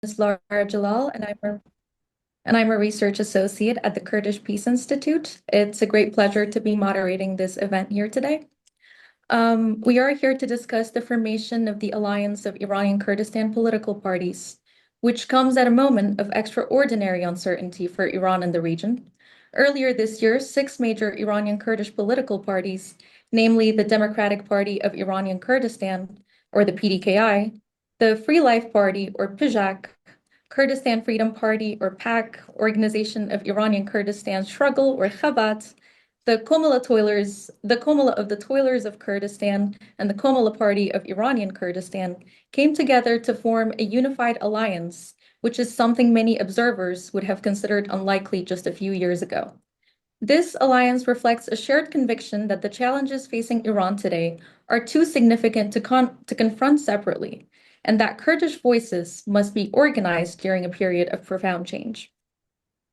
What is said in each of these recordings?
is Lara Jalal, and I'm a research associate at the Kurdish Peace Institute. It's a great pleasure to be moderating this event here today. We are here to discuss the formation of the Alliance of Iranian Kurdistan Political Parties, which comes at a moment of extraordinary uncertainty for Iran and the region. Earlier this year, six major Iranian Kurdish political parties, namely the Democratic Party of Iranian Kurdistan, or the PDKI, the Free Life Party, or PIJAK, Kurdistan Freedom Party, or PAK, Organization of Iranian Kurdistan Struggle, or Khabat, the Komala of the Toilers of Kurdistan, and the Komala Party of Iranian Kurdistan came together to form a unified alliance, which is something many observers would have considered unlikely just a few years ago. This alliance reflects a shared conviction that the challenges facing Iran today are too significant to confront separately, and that Kurdish voices must be organized during a period of profound change.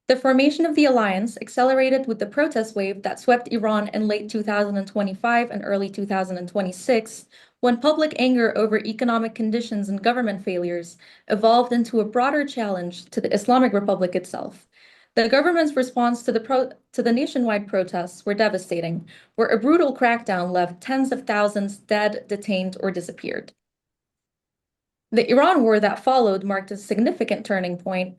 The formation of the alliance accelerated with the protest wave that swept Iran in late 2025 and early 2026, when public anger over economic conditions and government failures evolved into a broader challenge to the Islamic Republic itself. The government's response to the nationwide protests were devastating, where a brutal crackdown left tens of thousands dead, detained, or disappeared. The Iran war that followed marked a significant turning point.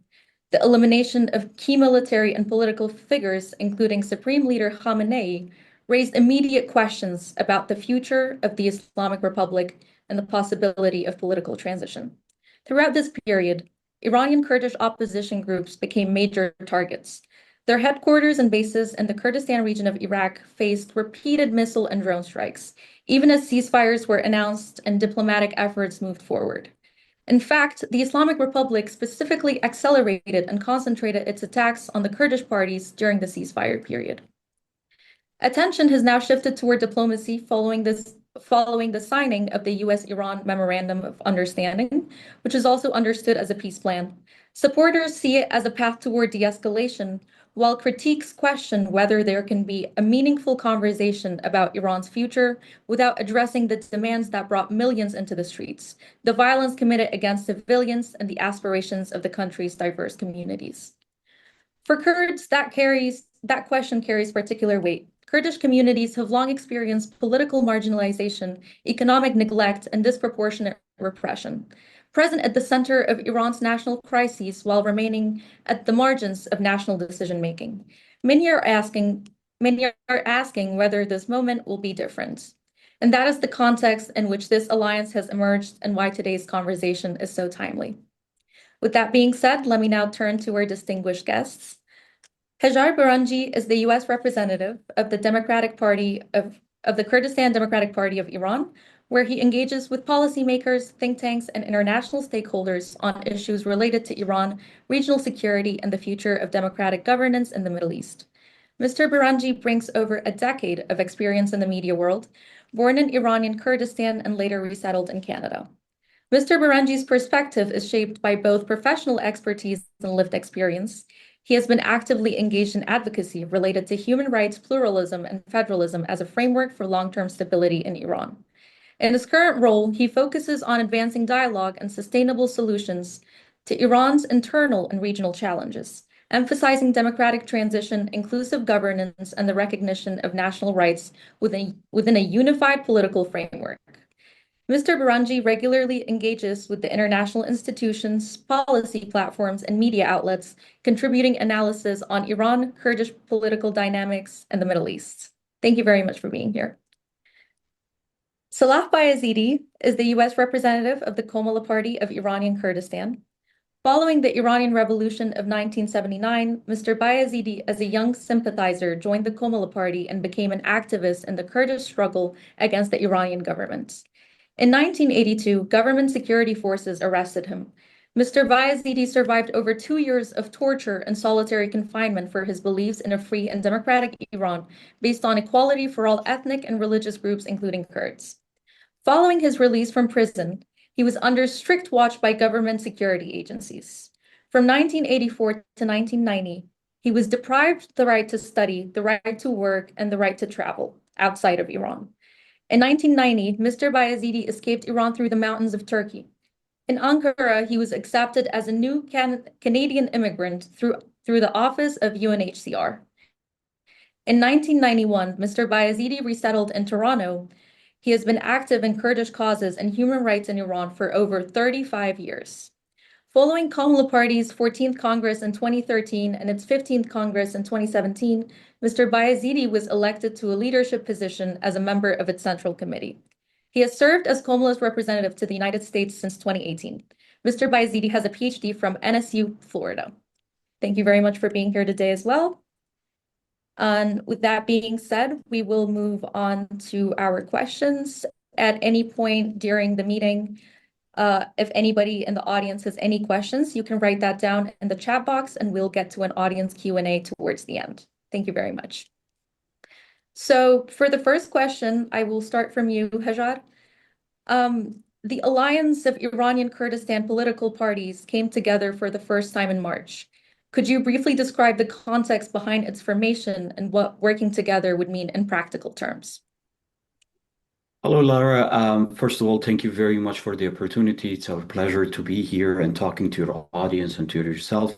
The elimination of key military and political figures, including Supreme Leader Khamenei, raised immediate questions about the future of the Islamic Republic and the possibility of political transition. Throughout this period, Iranian Kurdish opposition groups became major targets. Their headquarters and bases in the Kurdistan region of Iraq faced repeated missile and drone strikes, even as ceasefires were announced and diplomatic efforts moved forward. In fact, the Islamic Republic specifically accelerated and concentrated its attacks on the Kurdish parties during the ceasefire period. Attention has now shifted toward diplomacy following the signing of the U.S. Iran Memorandum of Understanding, which is also understood as a peace plan. Supporters see it as a path toward de-escalation, while critiques question whether there can be a meaningful conversation about Iran's future without addressing the demands that brought millions into the streets, the violence committed against civilians, and the aspirations of the country's diverse communities. For Kurds, that question carries particular weight. Kurdish communities have long experienced political marginalization, economic neglect, and disproportionate repression, present at the center of Iran's national crises while remaining at the margins of national decision-making. Many are asking whether this moment will be different. And that is the context in which this alliance has emerged and why today's conversation is so timely. With that being said, let me now turn to our distinguished guests. Hejar Berenji is the U.S. representative of the the Kurdistan Democratic Party of Iran, where he engages with policymakers, think tanks, and international stakeholders on issues related to Iran, regional security, and the future of democratic governance in the Middle East. Mr. Berenji brings over a decade of experience in the media world, born in Iranian Kurdistan and later resettled in Canada. Mr. Berenji's perspective is shaped by both professional expertise and lived experience. He has been actively engaged in advocacy related to human rights, pluralism, and federalism as a framework for long-term stability in Iran. In his current role, he focuses on advancing dialogue and sustainable solutions to Iran's internal and regional challenges, emphasizing democratic transition, inclusive governance, and the recognition of national rights within a unified political framework. Mr. Berenji regularly engages with the international institutions, policy platforms, and media outlets, contributing analysis on Iran, Kurdish political dynamics, and the Middle East. Thank you very much for being here. Salah Bayaziddi is the U.S. representative of the Komala Party of Iranian Kurdistan. Following the Iranian Revolution of 1979, Mr. Bayaziddi, as a young sympathizer, joined the Komala Party and became an activist in the Kurdish struggle against the Iranian government. In 1982, government security forces arrested him. Mr. Bayaziddi survived over 2 years of torture and solitary confinement for his beliefs in a free and democratic Iran based on equality for all ethnic and religious groups, including Kurds. Following his release from prison, he was under strict watch by government security agencies. From 1984 to 1990, he was deprived the right to study, the right to work, and the right to travel outside of Iran. In 1990, Mr. Bayaziddi escaped Iran through the mountains of Turkey. In Ankara, he was accepted as a new Canadian immigrant through the office of UNHCR. In 1991, Mr. Bayaziddi resettled in Toronto. He has been active in Kurdish causes and human rights in Iran for over 35 years. Following Komala Party's 14th Congress in 2013 and its 15th Congress in 2017, Mr. Bayaziddi was elected to a leadership position as a member of its Central Committee. He has served as Komala's representative to the United States since 2018. Mr. Bayaziddi has a PhD from NSU, Florida. Thank you very much for being here today as well. And with that being said, we will move on to our questions. At any point during the meeting, if anybody in the audience has any questions, you can write that down in the chat box and we'll get to an audience Q&A towards the end. Thank you very much. So for the first question, I will start from you, Hejar. The alliance of Iranian Kurdistan political parties came together for the first time in March. Could you briefly describe the context behind its formation and what working together would mean in practical terms? Hello, Lara. First of all, thank you very much for the opportunity. It's our pleasure to be here and talking to your audience and to yourself.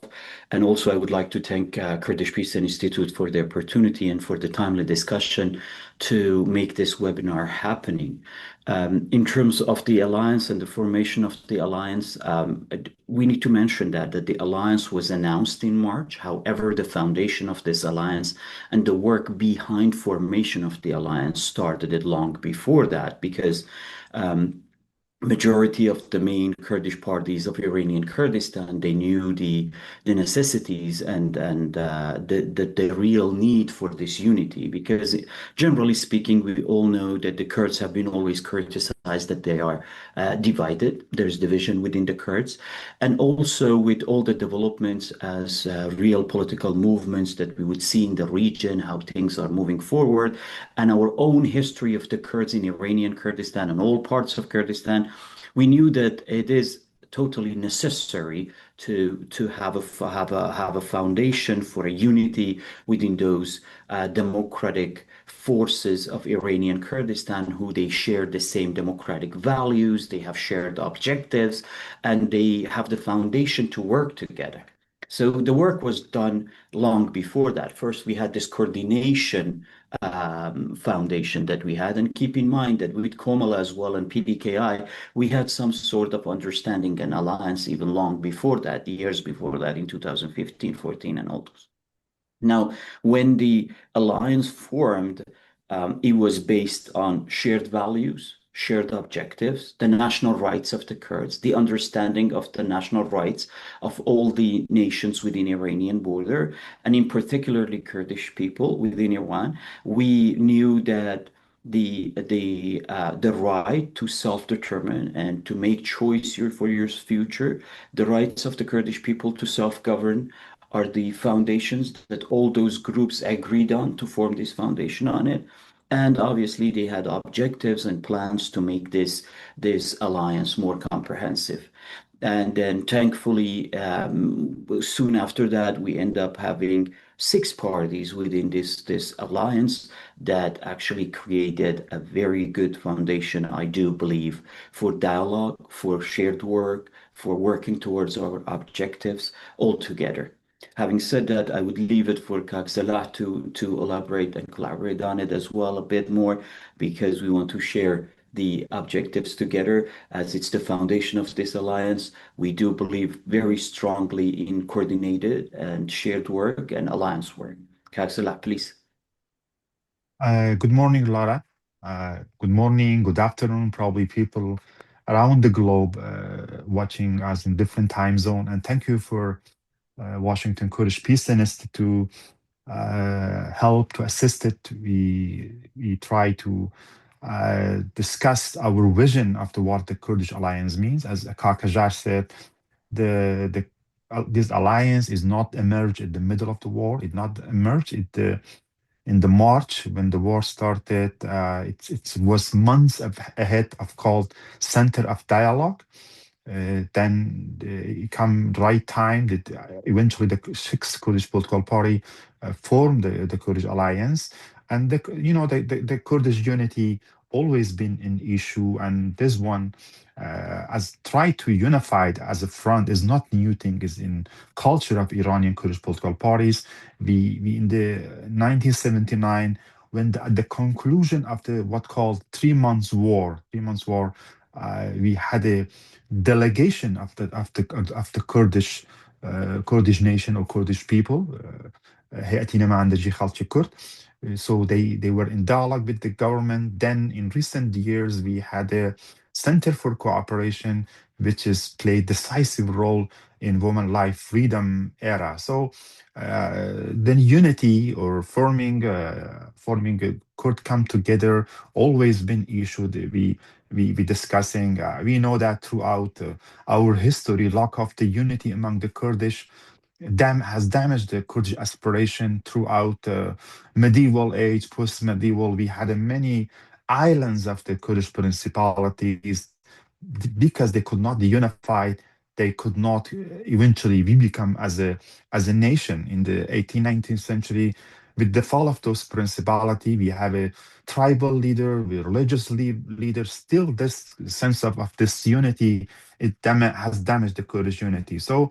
And also, I would like to thank Kurdish Peace Institute for the opportunity and for the timely discussion to make this webinar happening. In terms of the alliance and the formation of the alliance, we need to mention that the alliance was announced in March. However, the foundation of this alliance and the work behind formation of the alliance started it long before that, because majority of the main Kurdish parties of Iranian Kurdistan, they knew the necessities and the real need for this unity, because generally speaking, we all know that the Kurds have been always criticized that they are divided. There's division within the Kurds, and also with all the developments as real political movements that we would see in the region, how things are moving forward, and our own history of the Kurds in Iranian Kurdistan and all parts of Kurdistan, we knew that it is totally necessary to have a foundation for a unity within those democratic forces of Iranian Kurdistan, who they share the same democratic values, they have shared objectives, and they have the foundation to work together. So the work was done long before that. First, we had this coordination foundation that we had, and keep in mind that with Komala as well and PDKI, we had some sort of understanding and alliance even long before that, years before that, in 2015, 14, and all those. Now, when the alliance formed, it was based on shared values, shared objectives, the national rights of the Kurds, the understanding of the national rights of all the nations within Iranian border, and in particularly Kurdish people within Iran. We knew that the right to self-determine and to make choice for your future, the rights of the Kurdish people to self-govern, are the foundations that all those groups agreed on to form this foundation on it. And obviously, they had objectives and plans to make this alliance more comprehensive. And then, thankfully, soon after that, we end up having 6 parties within this alliance that actually created a very good foundation, I do believe, for dialogue, for shared work, for working towards our objectives all together. Having said that, I would leave it for Salah to elaborate and collaborate on it as well a bit more, because we want to share the objectives together as it's the foundation of this alliance. We do believe very strongly in coordinated and shared work and alliance work. Salah, please. Good morning, Lara. Good morning, good afternoon, probably people around the globe watching us in different time zone. And thank you for Washington Kurdish Peace Institute help to assist it. We try to discuss our vision of what the Kurdish alliance means. As Hejar said, this alliance is not emerged in the middle of the war. It not emerged in the March when the war started. It was months ahead of called Center of Dialogue. Then it come right time that eventually the 6 Kurdish political party formed the Kurdish alliance, and the Kurdish unity always been an issue, and this one, as try to unify it as a front, is not new thing. Is in culture of Iranian Kurdish political parties. We in the 1979, when at the conclusion of the what called 3 months war, 3 months war, we had a delegation of the Kurdish nation or Kurdish people. هيئة نمايندگی خلق Kurd. So they were in dialogue with the government. Then in recent years, we had a Center for Cooperation, which has played decisive role in women life freedom era. So then unity or forming a could come together always been issued. We discussing. We know that throughout our history, lack of the unity among the Kurdish has damaged the Kurdish aspiration throughout medieval age, post-medieval. We had many islands of the Kurdish principalities because they could not be unified. They could not eventually we become as a nation in the 18th, 19th century. With the fall of those principality, we have a tribal leader, we religious leader. Still, this sense of this unity has damaged the Kurdish unity. So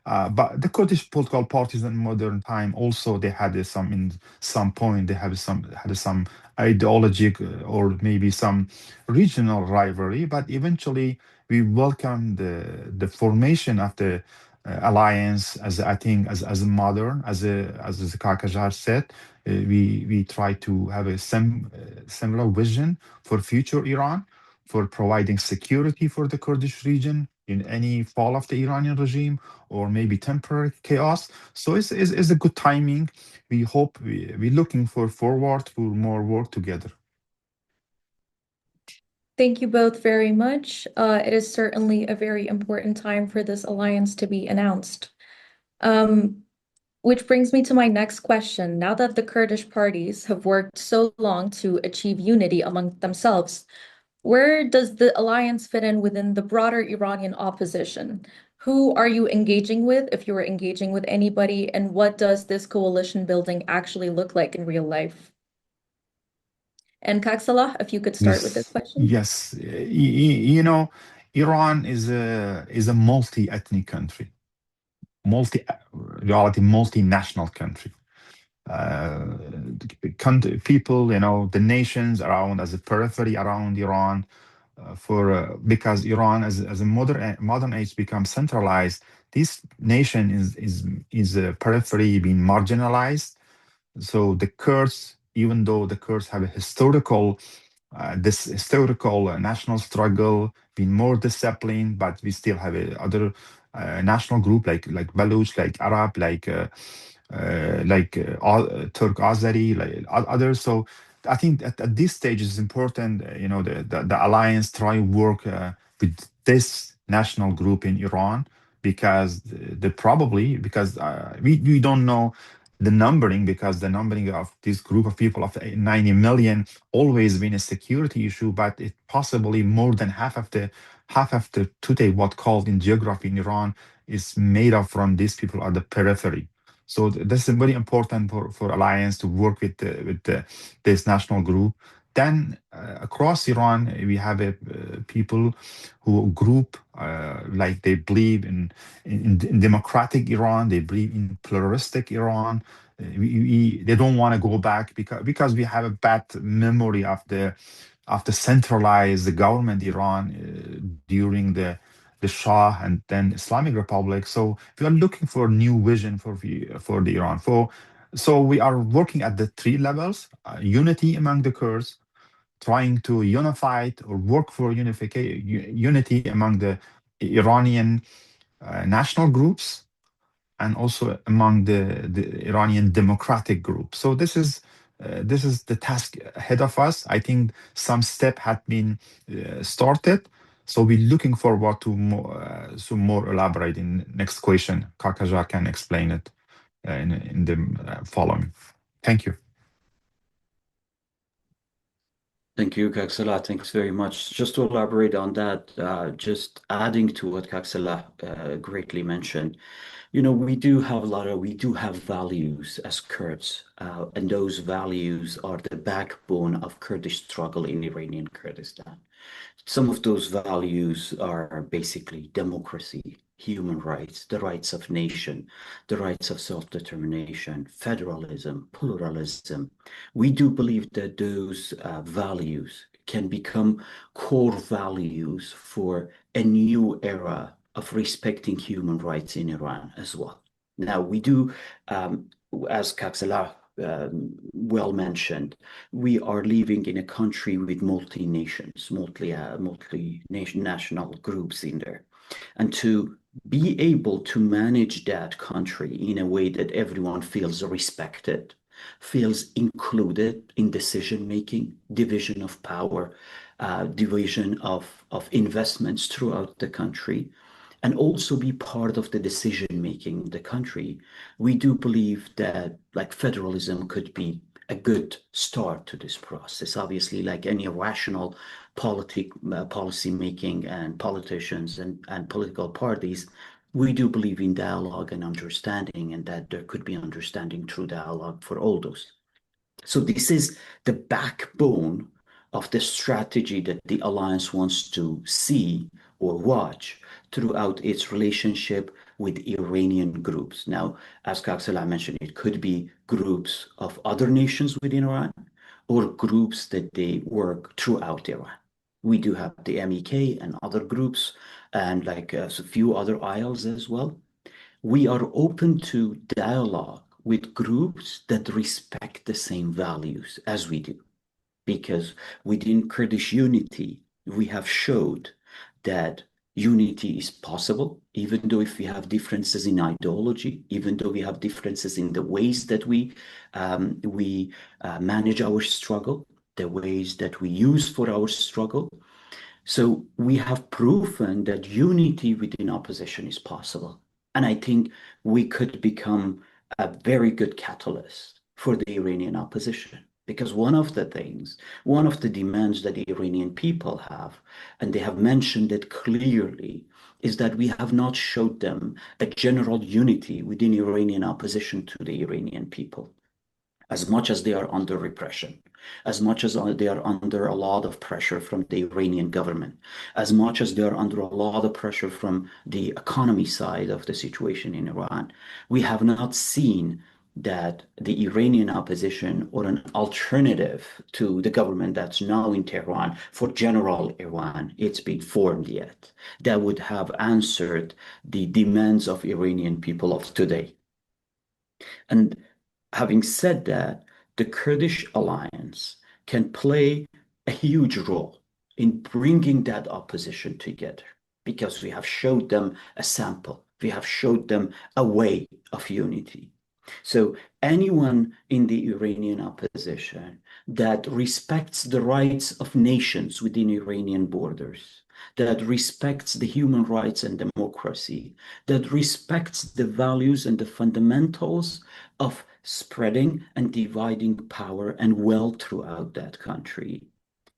but the Kurdish political parties in modern time also they had some in some point they have some had some ideologic or maybe some regional rivalry, but eventually we welcome the formation of the alliance as I think as a modern as the Kakajar said. We try to have a similar vision for future Iran, for providing security for the Kurdish region in any fall of the Iranian regime or maybe temporary chaos. So it's a good timing. We hope we're looking forward for more work together. Thank you both very much. It is certainly a very important time for this alliance to be announced. Which brings me to my next question. Now that the Kurdish parties have worked so long to achieve unity among themselves, where does the alliance fit in within the broader Iranian opposition? Who are you engaging with, if you are engaging with anybody, and what does this coalition building actually look like in real life? And Salah, if you could start with this Yes, question. yes. Iran is a multi-ethnic country, reality multinational country. Uh, People, the nations around as a periphery around Iran, for because Iran as a modern age becomes centralized, this nation is a periphery being marginalized. So the Kurds, even though the Kurds have a historical national struggle, been more disciplined, but we still have a other national group like Baluch, like Arab, Turk Azeri, like others. So I think at this stage it's important, the alliance try work with this national group in Iran because probably because we don't know the numbering because the numbering of this group of people of 90 million always been a security issue, but it possibly more than half of the today what called in geography in Iran is made up from these people at the periphery. So this is very important for alliance to work with this national group. Then across Iran, we have people who group like they believe in democratic Iran. They believe in pluralistic Iran. They don't want to go back because we have a bad memory of the centralized government Iran during the Shah and then Islamic Republic. So we are looking for a new vision for the Iran. So we are working at the three levels: unity among the Kurds, trying to unify it or work for unity among the Iranian national groups, and also among the Iranian democratic group. So this is the task ahead of us. I think some step had been started. So we're looking forward to more elaborate in next question. Kakaja can explain it in the following. Thank you. Thank you, Salah. Thanks very much. Just to elaborate on that, just adding to what Salah greatly mentioned, we do have values as Kurds, and those values are the backbone of Kurdish struggle in Iranian Kurdistan. Some of those values are basically democracy, human rights, the rights of nation, the rights of self-determination, federalism, pluralism. We do believe that those values can become core values for a new era of respecting human rights in Iran as well. Now, we do, as Kaksala well mentioned, we are living in a country with multi-nations, multi-national groups in there. And to be able to manage that country in a way that everyone feels respected, feels included in decision making, division of power, division of investments throughout the country, and also be part of the decision making in the country, we do believe that like federalism could be a good start to this process. Obviously, like any rational policy making and politicians and political parties, we do believe in dialogue and understanding, and that there could be understanding through dialogue for all those. So this is the backbone of the strategy that the alliance wants to see or watch throughout its relationship with Iranian groups. Now, as Salah mentioned, it could be groups of other nations within Iran or groups that they work throughout Iran. We do have the MEK and other groups and like a few other isles as well. We are open to dialogue with groups that respect the same values as we do. Because within Kurdish unity, we have showed that unity is possible, even though if we have differences in ideology, even though we have differences in the ways that we manage our struggle, the ways that we use for our struggle. So we have proven that unity within opposition is possible. And I think we could become a very good catalyst for the Iranian opposition. Because one of the things, one of the demands that the Iranian people have, and they have mentioned it clearly, is that we have not showed them a general unity within Iranian opposition to the Iranian people as much as they are under repression, as much as they are under a lot of pressure from the Iranian government, as much as they are under a lot of pressure from the economy side of the situation in Iran, we have not seen that the Iranian opposition or an alternative to the government that's now in Tehran for general Iran, it's been formed yet, that would have answered the demands of Iranian people of today. And having said that, the Kurdish alliance can play a huge role in bringing that opposition together because we have showed them a sample. We have showed them a way of unity. So anyone in the Iranian opposition that respects the rights of nations within Iranian borders, that respects the human rights and democracy, that respects the values and the fundamentals of spreading and dividing power and wealth throughout that country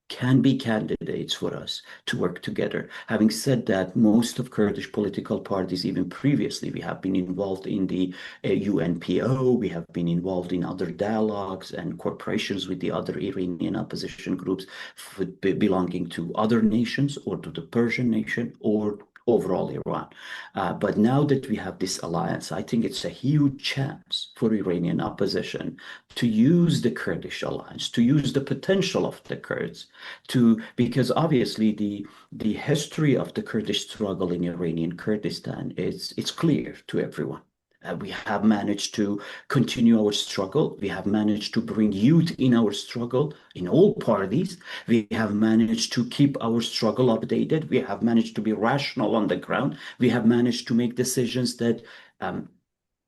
can be candidates for us to work together. Having said that, most of Kurdish political parties, even previously, we have been involved in the UNPO, we have been involved in other dialogues and corporations with the other Iranian opposition groups belonging to other nations or to the Persian nation or overall Iran. But now that we have this alliance, I think it's a huge chance for Iranian opposition to use the Kurdish alliance, to use the potential of the Kurds, because obviously the history of the Kurdish struggle in Iranian Kurdistan is it's clear to everyone. We have managed to continue our struggle. We have managed to bring youth in our struggle in all parties. We have managed to keep our struggle updated. We have managed to be rational on the ground. We have managed to make decisions that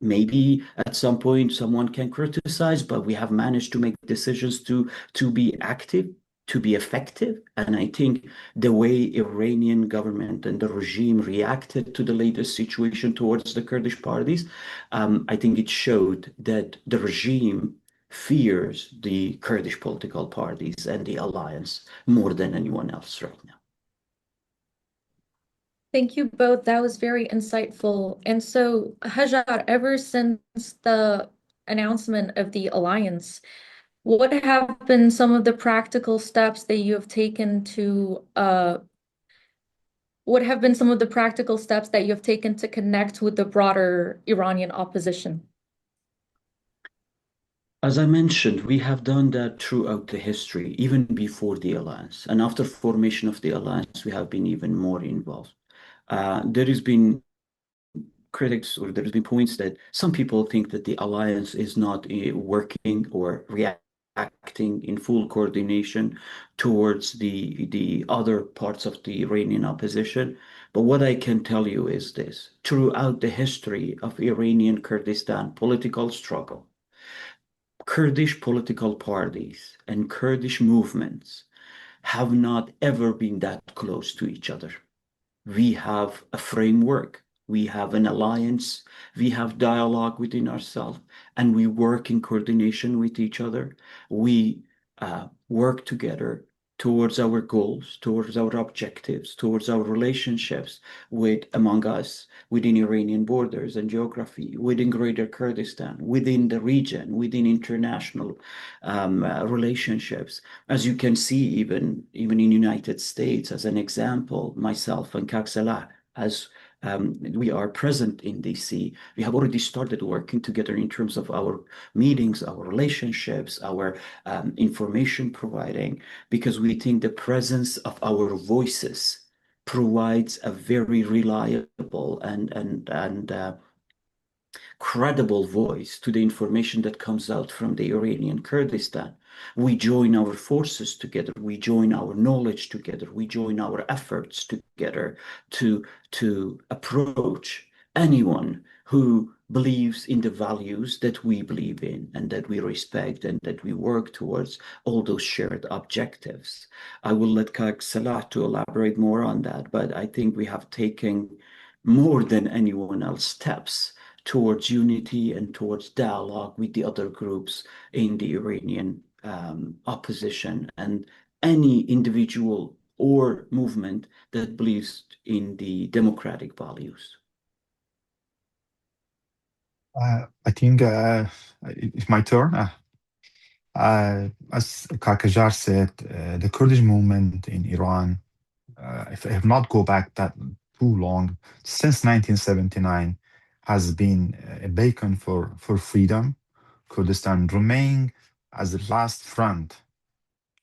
maybe at some point someone can criticize, but we have managed to make decisions to be active, to be effective. And I think the way Iranian government and the regime reacted to the latest situation towards the Kurdish parties, I think it showed that the regime fears the Kurdish political parties and the alliance more than anyone else right now. Thank you both. That was very insightful. And so, Hajar, ever since the announcement of the alliance, what have been some of the practical steps that you have taken to what have been some of the practical steps that you have taken to connect with the broader Iranian opposition? As I mentioned, we have done that throughout the history, even before the alliance. And after formation of the alliance, we have been even more involved. There has been critics, or there's been points that some people think that the alliance is not working or reacting in full coordination towards the other parts of the Iranian opposition. But what I can tell you is this: throughout the history of Iranian Kurdistan political struggle, Kurdish political parties and Kurdish movements have not ever been that close to each other. We have a framework, we have an alliance, we have dialogue within ourselves, and we work in coordination with each other. We work together towards our goals, towards our objectives, towards our relationships with among us, within Iranian borders and geography, within Greater Kurdistan, within the region, within international relationships. As you can see, even in United States, as an example, myself and Salah, as we are present in DC, we have already started working together in terms of our meetings, our relationships, our information providing, because we think the presence of our voices provides a very reliable and credible voice to the information that comes out from the Iranian Kurdistan. We join our forces together, we join our knowledge together, we join our efforts together to approach anyone who believes in the values that we believe in and that we respect and that we work towards all those shared objectives. I will let Kak Salah to elaborate more on that, but I think we have taken more than anyone else steps towards unity and towards dialogue with the other groups in the Iranian opposition and any individual or movement that believes in the democratic values. I think it's my turn. As Kakajar said, the Kurdish movement in Iran, if I have not go back that too long, since 1979, has been a beacon for freedom. Kurdistan remained as the last front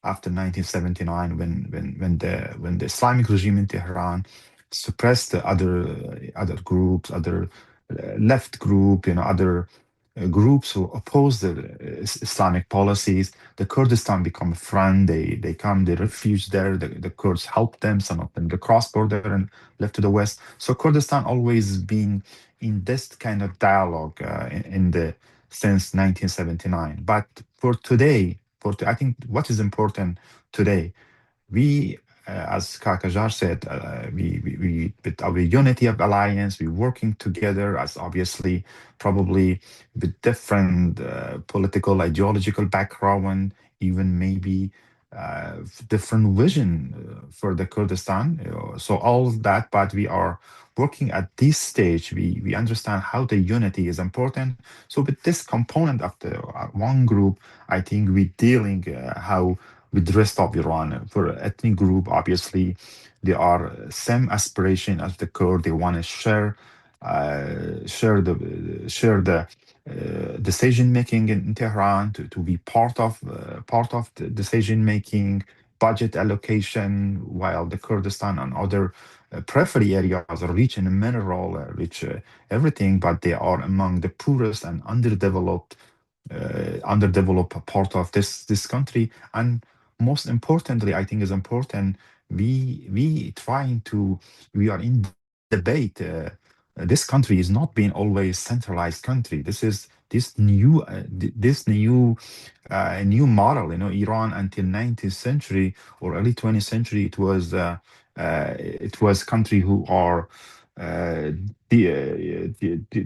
after 1979, when the Islamic regime in Tehran suppressed the other groups, other left group, other groups who oppose the Islamic policies. The Kurdistan become a friend. They come, they refuge there. The Kurds help them. Some of them they cross border and left to the west. So Kurdistan always been in this kind of dialogue in the since 1979. But for today, I think what is important today, we, as Kakajar said, we with our unity of alliance, we working together as obviously probably with different political ideological background, even maybe different vision for the Kurdistan. So all of that, but we are working at this stage. We understand how the unity is important. So with this component of the one group, I think we're dealing how with the rest of Iran. For ethnic group, obviously, they are same aspiration as the Kurd. They want to share the decision making in Tehran, to be part of the decision making, budget allocation, while the Kurdistan and other periphery areas are rich in mineral, rich everything, but they are among the poorest and underdeveloped part of this country. And most importantly, I think is important, we trying to we are in debate. This country is not being always centralized country. This is this new model. Iran until 19th century or early 20th century, it was country who are uh,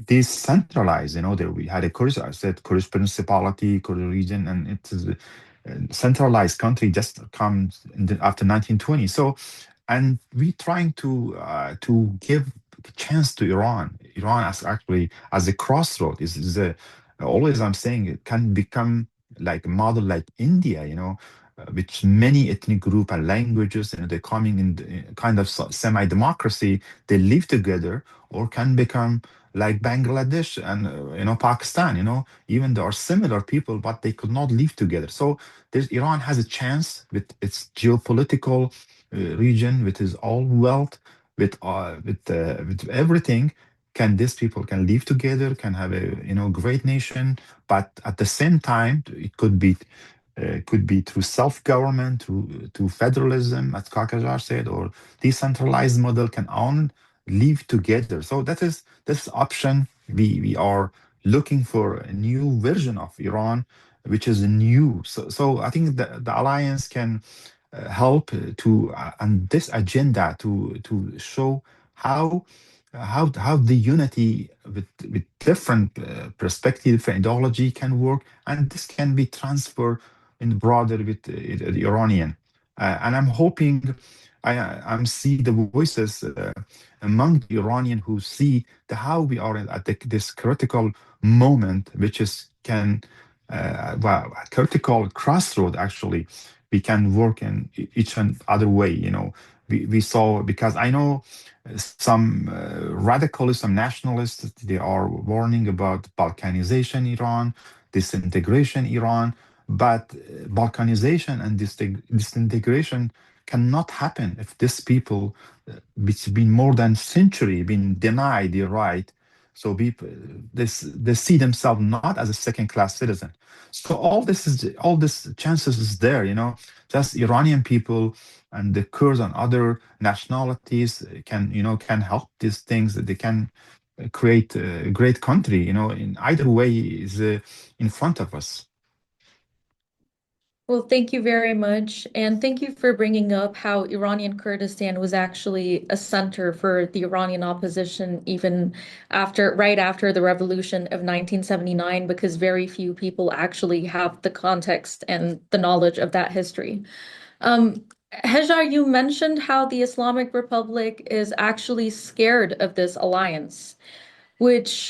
decentralized. There we had a Kurdish, I said Kurdish principality, Kurdish region, and it is a centralized country just comes after 1920. So, and we trying to give a chance to Iran. Iran as actually as a crossroad is a, always I'm saying it can become like a model like India. Which many ethnic group and languages, they're coming in kind of semi-democracy. They live together, or can become like Bangladesh and Pakistan. Even there are similar people, but they could not live together. So Iran has a chance with its geopolitical region, with its all wealth, with everything. Can these people can live together, can have a great nation, but at the same time it could be through self-government, to federalism, as Kakajar said, or decentralized model can all live together. So that is this option. We are looking for a new version of Iran, which is new. So I think the alliance can help to on this agenda to show how how the unity with different perspective, different ideology can work, and this can be transferred in broader with the Iranian. And I'm hoping I'm see the voices among the Iranian who see how we are at this critical moment, which is can well, a critical crossroad actually. We can work in each and other way. We saw, because I know some radicalists, some nationalists, they are warning about Balkanization Iran, disintegration Iran. But balkanization and disintegration cannot happen if these people, it's been more than century, been denied the right. So people, they see themselves not as a second-class citizen. So all this chances is there. Just Iranian people and the Kurds and other nationalities can help these things. That they can create a great country. In either way is in front of us. Well, thank you very much. And thank you for bringing up how Iranian Kurdistan was actually a center for the Iranian opposition, even right after the revolution of 1979, because very few people actually have the context and the knowledge of that history. Um, Hejar, you mentioned how the Islamic Republic is actually scared of this alliance. Which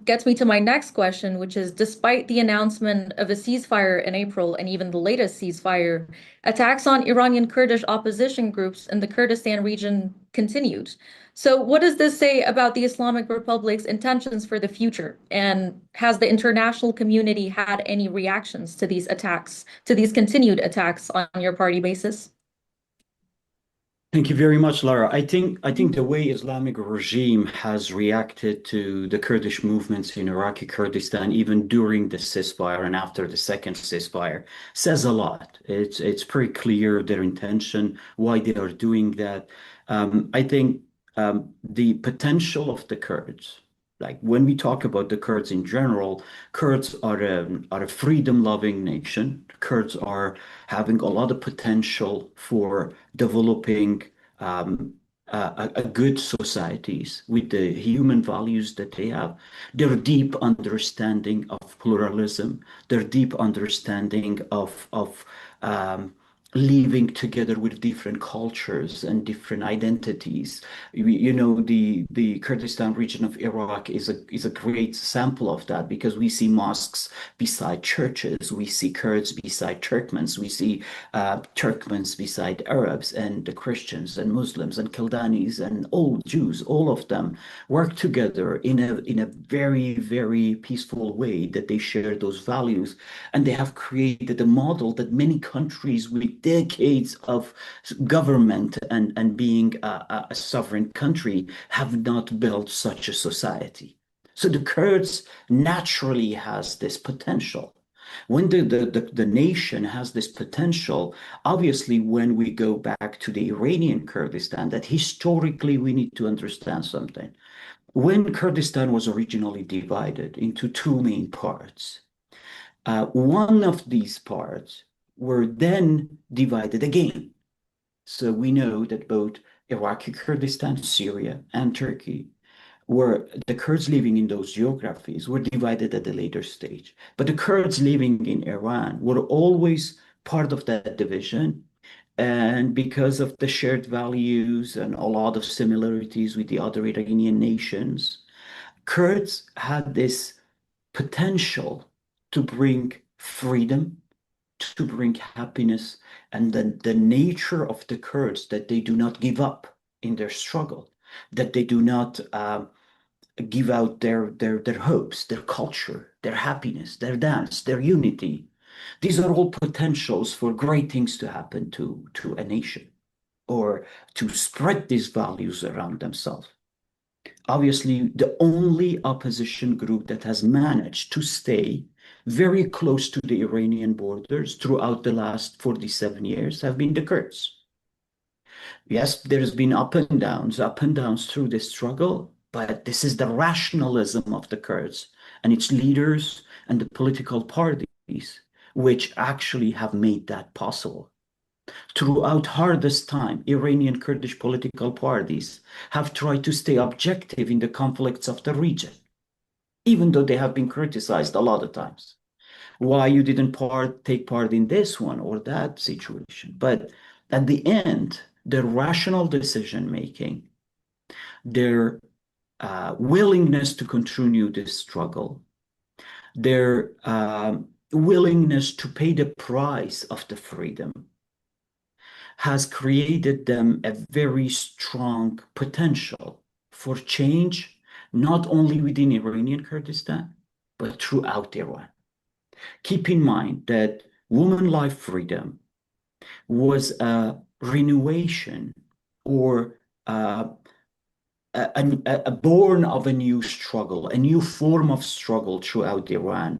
gets me to my next question, which is despite the announcement of a ceasefire in April and even the latest ceasefire, attacks on Iranian Kurdish opposition groups in the Kurdistan region continued. So, what does this say about the Islamic Republic's intentions for the future? And has the international community had any reactions to these attacks, to these continued attacks on your party basis? Thank you very much, Lara. I think the way Islamic regime has reacted to the Kurdish movements in Iraqi Kurdistan, even during the ceasefire and after the second ceasefire, says a lot. It's pretty clear their intention, why they are doing that. I think the potential of the Kurds, like when we talk about the Kurds in general, Kurds are a freedom-loving nation. Kurds are having a lot of potential for developing a good societies with the human values that they have, their deep understanding of pluralism, their deep understanding of living together with different cultures and different identities. The Kurdistan region of Iraq is a great sample of that, because we see mosques beside churches, we see Kurds beside Turkmens, we see Turkmens beside Arabs, and the Christians and Muslims and Kaldanis and all Jews. All of them work together in a very, very peaceful way, that they share those values, and they have created a model that many countries with decades of government and being a sovereign country have not built such a society. So the Kurds naturally has this potential. When the nation has this potential, obviously, when we go back to the Iranian Kurdistan, that historically we need to understand something. When Kurdistan was originally divided into two main parts, one of these parts were then divided again. So we know that both Iraqi Kurdistan, Syria, and Turkey, where the Kurds living in those geographies were divided at a later stage. But the Kurds living in Iran were always part of that division. And because of the shared values and a lot of similarities with the other Iranian nations, Kurds had this potential to bring freedom, to bring happiness, and the nature of the Kurds that they do not give up in their struggle, that they do not give out their hopes, their culture, their happiness, their dance, their unity. These are all potentials for great things to happen to a nation or to spread these values around themselves. Obviously, the only opposition group that has managed to stay very close to the Iranian borders throughout the last 47 years have been the Kurds. Yes, there's been up and downs through this struggle, but this is the rationalism of the Kurds and its leaders and the political parties which actually have made that possible. Throughout hardest time, Iranian Kurdish political parties have tried to stay objective in the conflicts of the region, even though they have been criticized a lot of times. Why you didn't take part in this one or that situation. But at the end, their rational decision making, their willingness to continue this struggle, their willingness to pay the price of the freedom has created them a very strong potential for change, not only within Iranian Kurdistan, but throughout Iran. Keep in mind that woman life freedom was a renewation or a born of a new struggle, a new form of struggle throughout Iran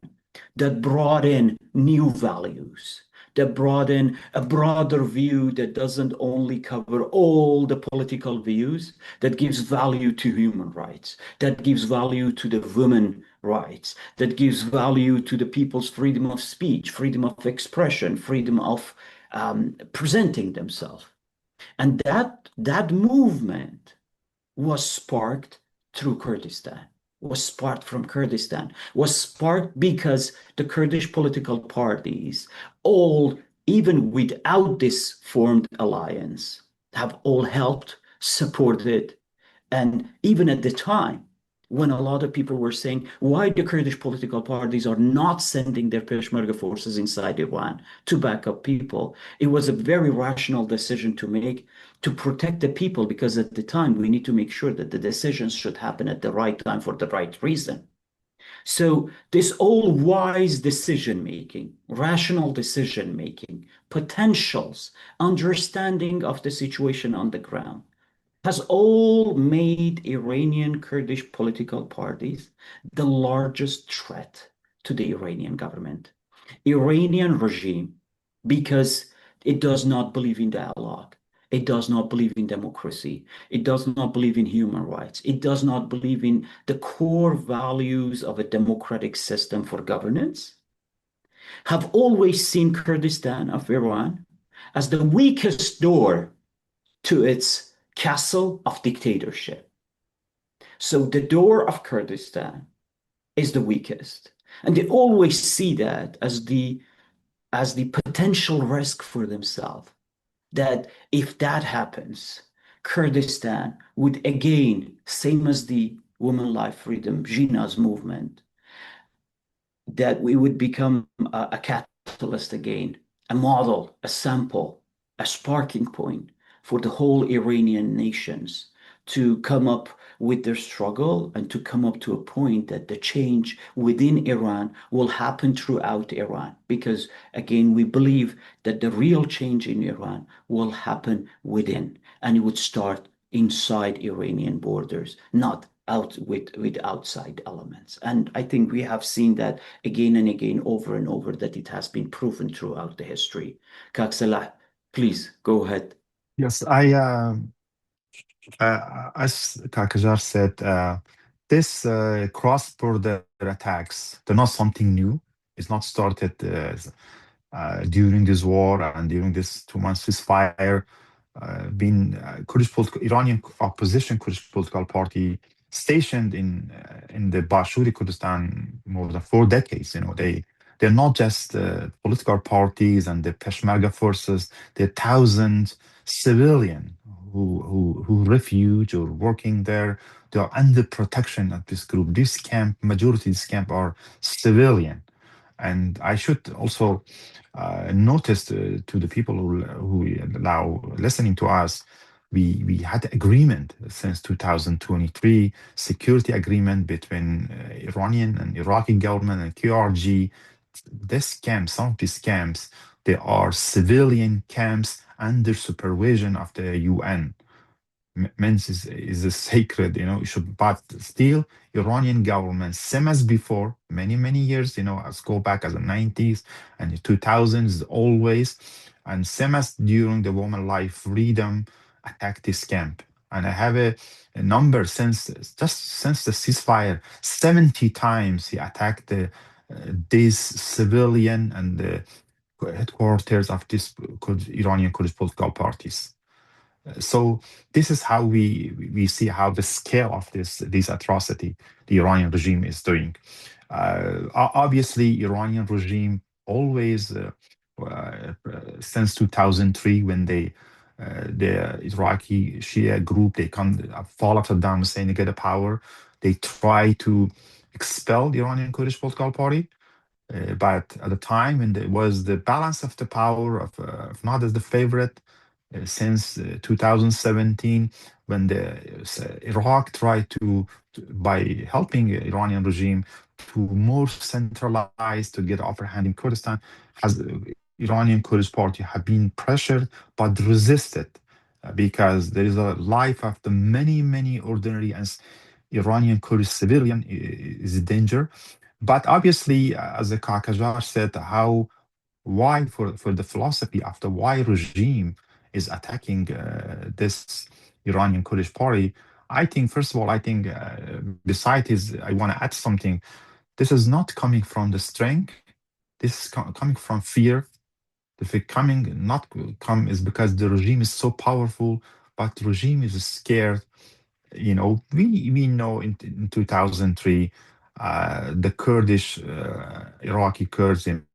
that brought in new values, that brought in a broader view that doesn't only cover all the political views, that gives value to human rights, that gives value to the women rights, that gives value to the people's freedom of speech, freedom of expression, freedom of presenting themselves. And that movement was sparked through Kurdistan, was sparked from Kurdistan, was sparked because the Kurdish political parties, all, even without this formed alliance, have all helped, supported, and even at the time, when a lot of people were saying why the Kurdish political parties are not sending their Peshmerga forces inside Iran to back up people, it was a very rational decision to make to protect the people, because at the time we need to make sure that the decisions should happen at the right time for the right reason. So this all wise decision making, rational decision making, potentials, understanding of the situation on the ground has all made Iranian Kurdish political parties the largest threat to the Iranian government, Iranian regime, because it does not believe in dialogue. It does not believe in democracy. It does not believe in human rights. It does not believe in the core values of a democratic system for governance. Have always seen Kurdistan of Iran as the weakest door to its castle of dictatorship. So the door of Kurdistan is the weakest. And they always see that as the potential risk for themselves. That if that happens, Kurdistan would again, same as the Women Life Freedom, Jina's movement, that we would become a catalyst again, a model, a sample, a sparking point for the whole Iranian nations to come up with their struggle and to come up to a point that the change within Iran will happen throughout Iran. Because again, we believe that the real change in Iran will happen within, and it would start inside Iranian borders, not out with outside elements. And I think we have seen that again and again, over and over, that it has been proven throughout the history. Kak Salah, please go ahead. Yes, as Kakajar said, this cross-border attacks, they're not something new. It's not started during this war and during this 2 months ceasefire. been Iranian opposition Kurdish political party stationed in the Bashuri Kurdistan more than 4 decades. They're not just political parties and the Peshmerga forces. They're thousands civilian who refuge or working there. They are under protection of this group. This camp, majority of this camp are civilian. And I should also notice to the people who allow listening to us, we had agreement since 2023, security agreement between Iranian and Iraqi government and KRG. This camp, some of these camps, they are civilian camps under supervision of the UN. Men's is a sacred, should, but still Iranian government, same as before, many years, as go back as the 90s and the 2000s, always, and same as during the woman life freedom attack this camp. And I have a number since the ceasefire, 70 times he attacked this civilian and the headquarters of this Iranian Kurdish political parties. So this is how we see how the scale of this atrocity the Iranian regime is doing. Obviously, Iranian regime always since 2003 when the Iraqi Shia group they come fall after Saddam Hussein to get the power, they try to expel the Iranian Kurdish political party. But at the time when there was the balance of the power of not as the favorite since 2017, when Iraq tried by helping Iranian regime to more centralize to get upper hand in Kurdistan, has Iranian Kurdish party have been pressured but resisted because there is a life of the many ordinary and Iranian Kurdish civilian is a danger. But obviously, as the Kakajar said, why for the philosophy of the why regime is attacking this Iranian Kurdish party. I think, first of all, besides I want to add something. This is not coming from the strength. This is coming from fear. If it coming not come is because the regime is so powerful, but the regime is scared. We know in 2003, the Kurdish, Iraqi Kurds, in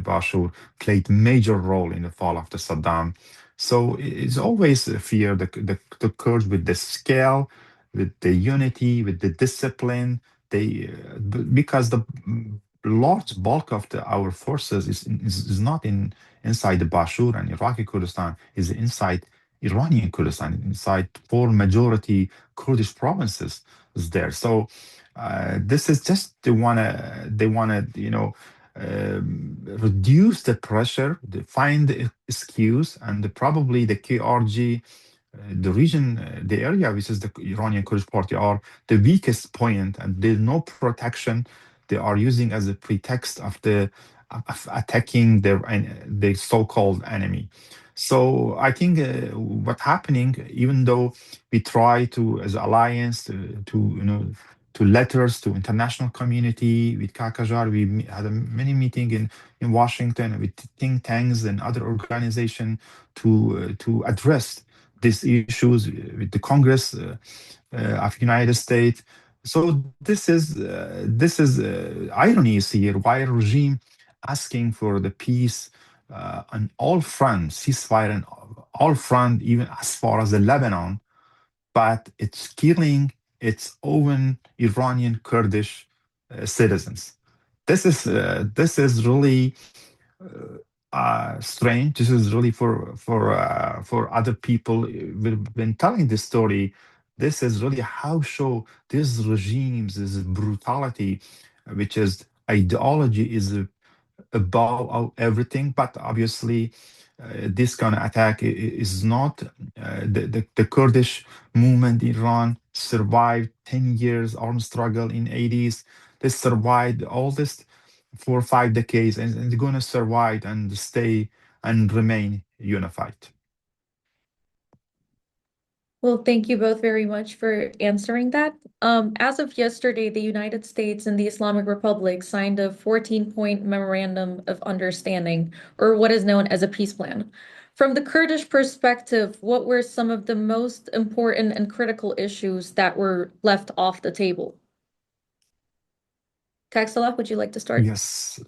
Bashur played major role in the fall of the Saddam. So it's always a fear the Kurds with the scale, with the unity, with the discipline. Because the large bulk of our forces is not inside the Bashur and Iraqi Kurdistan, is inside Iranian Kurdistan, inside four majority Kurdish provinces is there. So this is just they wanna reduce the pressure, find the excuse, and probably the KRG, the region, the area which is the Iranian Kurdish party are the weakest point, and there's no protection. They are using as a pretext of attacking the so-called enemy. So I think what's happening, even though we try to, as alliance, to letters to international community with Kakajar, we had a many meeting in Washington with think tanks and other organizations to address these issues with the Congress of United States. So this is irony is here. Why a regime asking for the peace on all fronts, ceasefire on all front, even as far as the Lebanon, but it's killing its own Iranian Kurdish citizens. This is really strange. This is really for other people. We've been telling this story. This is really how show these regimes, this brutality, which is ideology, is above everything. But obviously, this kind of attack is not the Kurdish movement in Iran survived 10 years armed struggle in 80s. They survived all this 4 or 5 decades, and they're going to survive and stay and remain unified. Well, thank you both very much for answering that. As of yesterday, the United States and the Islamic Republic signed a 14-point memorandum of understanding, or what is known as a peace plan. From the Kurdish perspective, what were some of the most important and critical issues that were left off the table? Salah, would you like to start? Yes.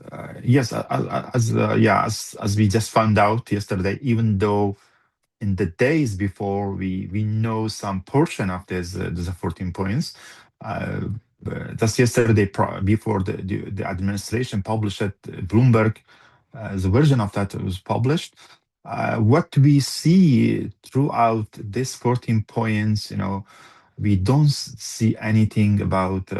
As we just found out yesterday, even though in the days before we know some portion of this 14 points, uh, just yesterday before the administration published it, Bloomberg, the version of that was published. What we see throughout this 14 points, we don't see anything about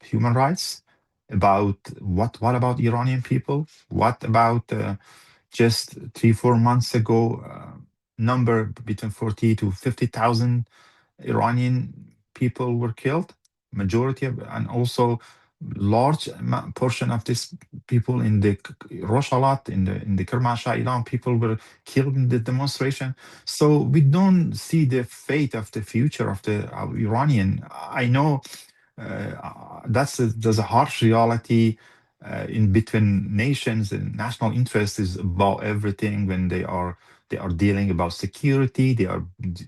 human rights, about what about Iranian people, what about just 3 4 months ago, number between 40 to 50,000 Iranian people were killed, majority of, and also large portion of these people in the Roshalat, in the Kermanshah, Iran, people were killed in the demonstration. So we don't see the fate of the future of the Iranian. I know there's a harsh reality in between nations, and national interest is about everything when they are dealing about security, they are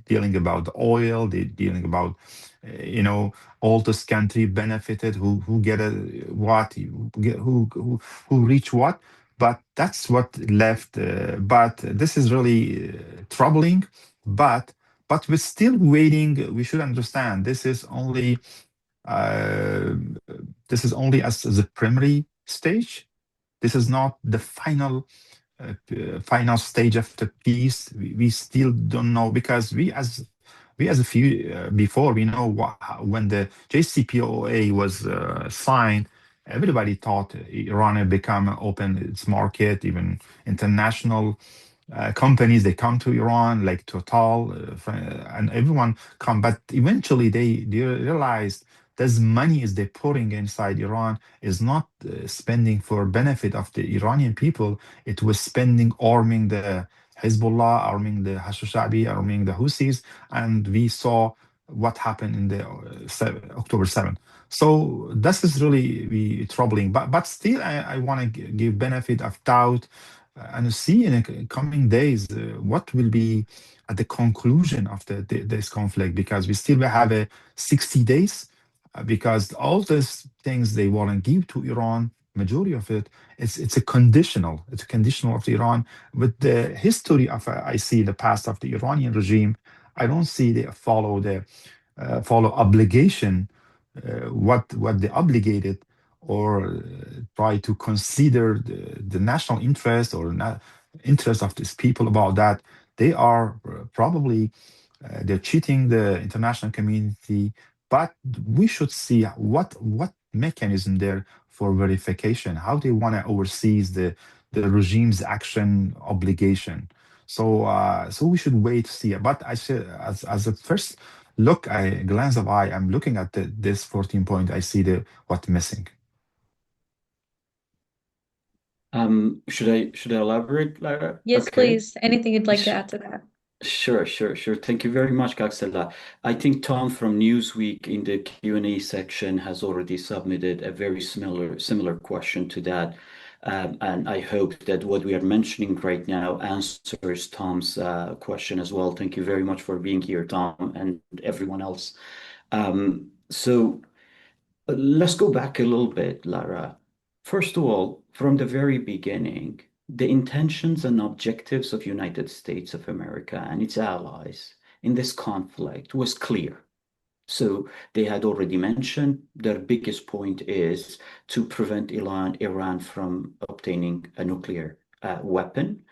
dealing about oil, they're dealing about all this country benefited, who get a what, who reach what. But that's what left. But this is really troubling. But we're still waiting. We should understand uh, this is only as a primary stage. This is not the final stage of the piece. We still don't know, because we as a few before, we know when the JCPOA was signed, everybody thought Iran had become open its market, even international companies, they come to Iran like Total, and everyone come, but eventually they realized this money is they pouring inside Iran is not spending for benefit of the Iranian people. It was spending arming the Hezbollah, arming the Hashoshabi, arming the Houthis, and we saw what happened in the October 7th. So this is really troubling. But still, I want to give benefit of doubt and see in the coming days what will be at the conclusion of this conflict, because we still have a 60 days, because all these things they want to give to Iran, majority of it, it's a conditional of Iran. With the history of I see the past of the Iranian regime, I don't see they follow obligation, what they obligated, or try to consider the national interest or interest of these people about that. They are probably they're cheating the international community, but we should see what mechanism there for verification, how they want to oversee the regime's action obligation. So we should wait to see. But I said, as a first look, I glance of eye, I'm looking at this 14 point. I see what missing. Should I elaborate, Lara? Yes, Okay. please. Anything you'd like to Sh- add to that? Sure. Thank you very much, Kaksela. I think Tom from Newsweek in the Q&A section has already submitted a very similar question to that. And I hope that what we are mentioning right now answers Tom's question as well. Thank you very much for being here, Tom, and everyone else. So let's go back a little bit, Lara. First of all, from the very beginning, the intentions and objectives of United States of America and its allies in this conflict was clear. So they had already mentioned their biggest point is to prevent Iran from obtaining a nuclear weapon.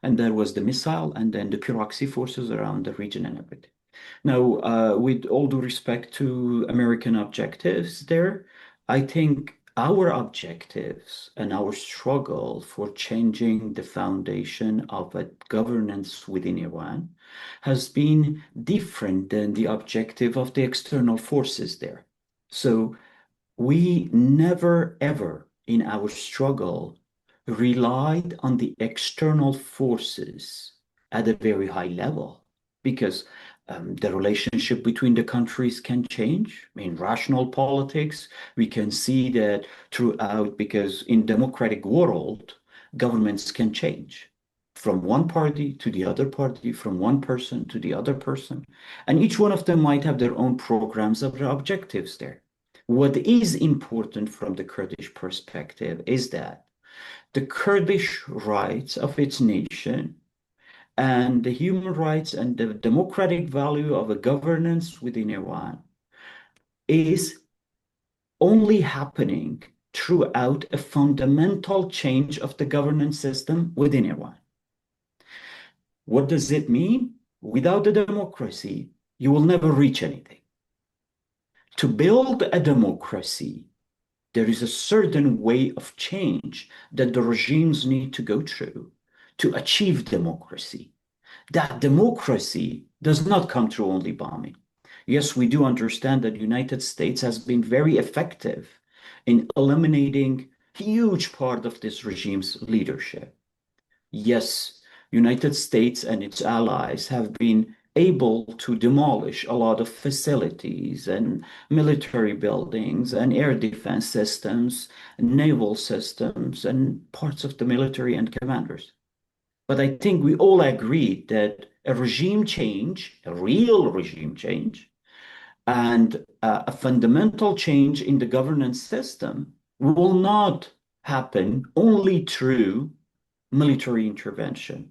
And there was the missile and then the proxy forces around the region and everything. Now, with all due respect to American objectives there, I think our objectives and our struggle for changing the foundation of a governance within Iran has been different than the objective of the external forces there. So we never, ever in our struggle relied on the external forces at a very high level because the relationship between the countries can change. I mean, rational politics, we can see that throughout, because in democratic world, governments can change. from one party to the other party, from one person to the other person. And each one of them might have their own programs of their objectives there. What is important from the Kurdish perspective is that the Kurdish rights of its nation and the human rights and the democratic value of a governance within Iran is only happening throughout a fundamental change of the governance system within Iran. What does it mean? Without a democracy, you will never reach anything. To build a democracy, there is a certain way of change that the regimes need to go through to achieve democracy. That democracy does not come through only bombing. Yes, we do understand that the United States has been very effective in eliminating huge part of this regime's leadership. Yes, United States and its allies have been able to demolish a lot of facilities and military buildings and air defense systems, naval systems, and parts of the military and commanders. But I think we all agree that a regime change, a real regime change, and a fundamental change in the governance system will not happen only through military intervention.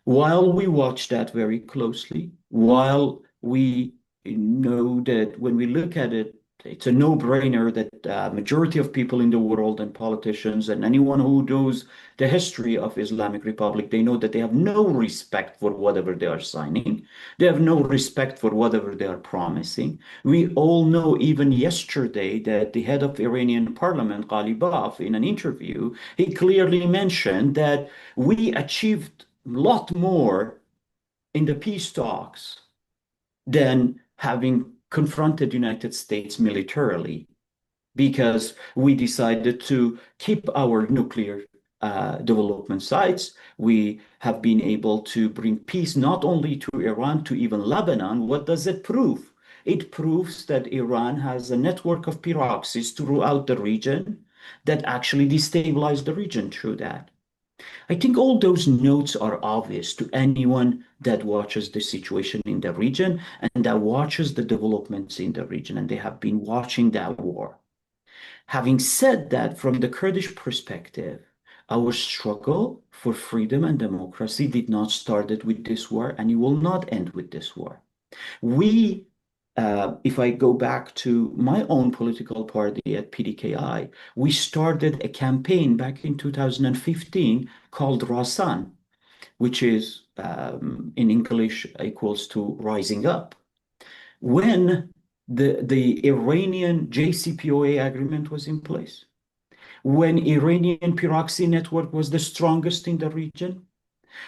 While we watch that very closely, while we know that when we look at it, it's a no-brainer that the majority of people in the world and politicians and anyone who knows the history of Islamic Republic, they know that they have no respect for whatever they are signing. They have no respect for whatever they are promising. We all know even yesterday that the head of Iranian parliament, Ghalibaf, in an interview, he clearly mentioned that we achieved a lot more in the peace talks than having confronted the United States militarily, because we decided to keep our nuclear development sites. We have been able to bring peace not only to Iran, to even Lebanon. What does it prove? It proves that Iran has a network of proxies throughout the region that actually destabilize the region through that. I think all those notes are obvious to anyone that watches the situation in the region and that watches the developments in the region, and they have been watching that war. Having said that, from the Kurdish perspective, our struggle for freedom and democracy did not start with this war, and it will not end with this war. If I go back to my own political party at PDKI, we started a campaign back in 2015 called Rasan, which is in English equals to rising up. When the Iranian JCPOA agreement was in place, when Iranian proxy network was the strongest in the region,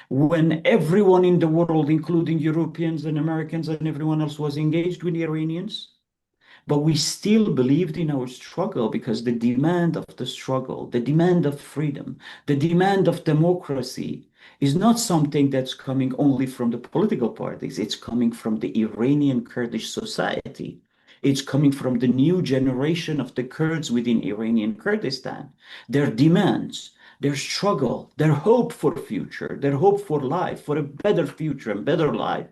when everyone in the world, including Europeans and Americans and everyone else, was engaged with the Iranians. But we still believed in our struggle because the demand of the struggle, the demand of freedom, the demand of democracy is not something that's coming only from the political parties. It's coming from the Iranian Kurdish society. It's coming from the new generation of the Kurds within Iranian Kurdistan. Their demands, their struggle, their hope for future, their hope for life, for a better future and better life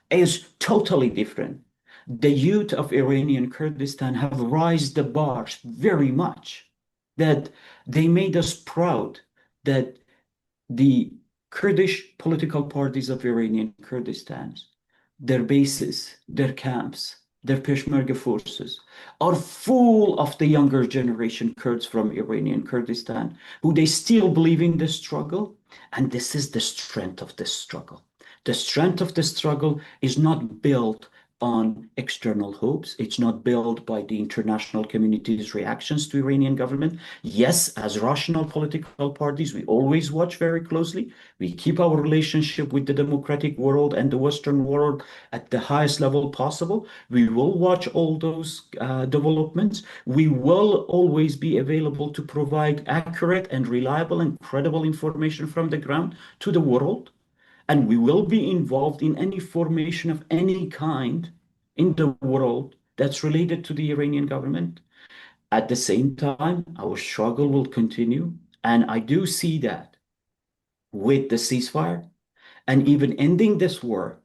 is totally different. The youth of Iranian Kurdistan have raised the bar very much, that they made us proud that the Kurdish political parties of Iranian Kurdistan, their bases, their camps, their Peshmerga forces are full of the younger generation Kurds from Iranian Kurdistan, who they still believe in the struggle. And this is the strength of the struggle. The strength of the struggle is not built on external hopes. It's not built by the international community's reactions to Iranian government. Yes, as rational political parties, we always watch very closely. We keep our relationship with the democratic world and the Western world at the highest level possible. We will watch all those developments. We will always be available to provide accurate and reliable and credible information from the ground to the world. And we will be involved in any formation of any kind in the world that's related to the Iranian government. At the same time, our struggle will continue. And I do see that with the ceasefire and even ending this war,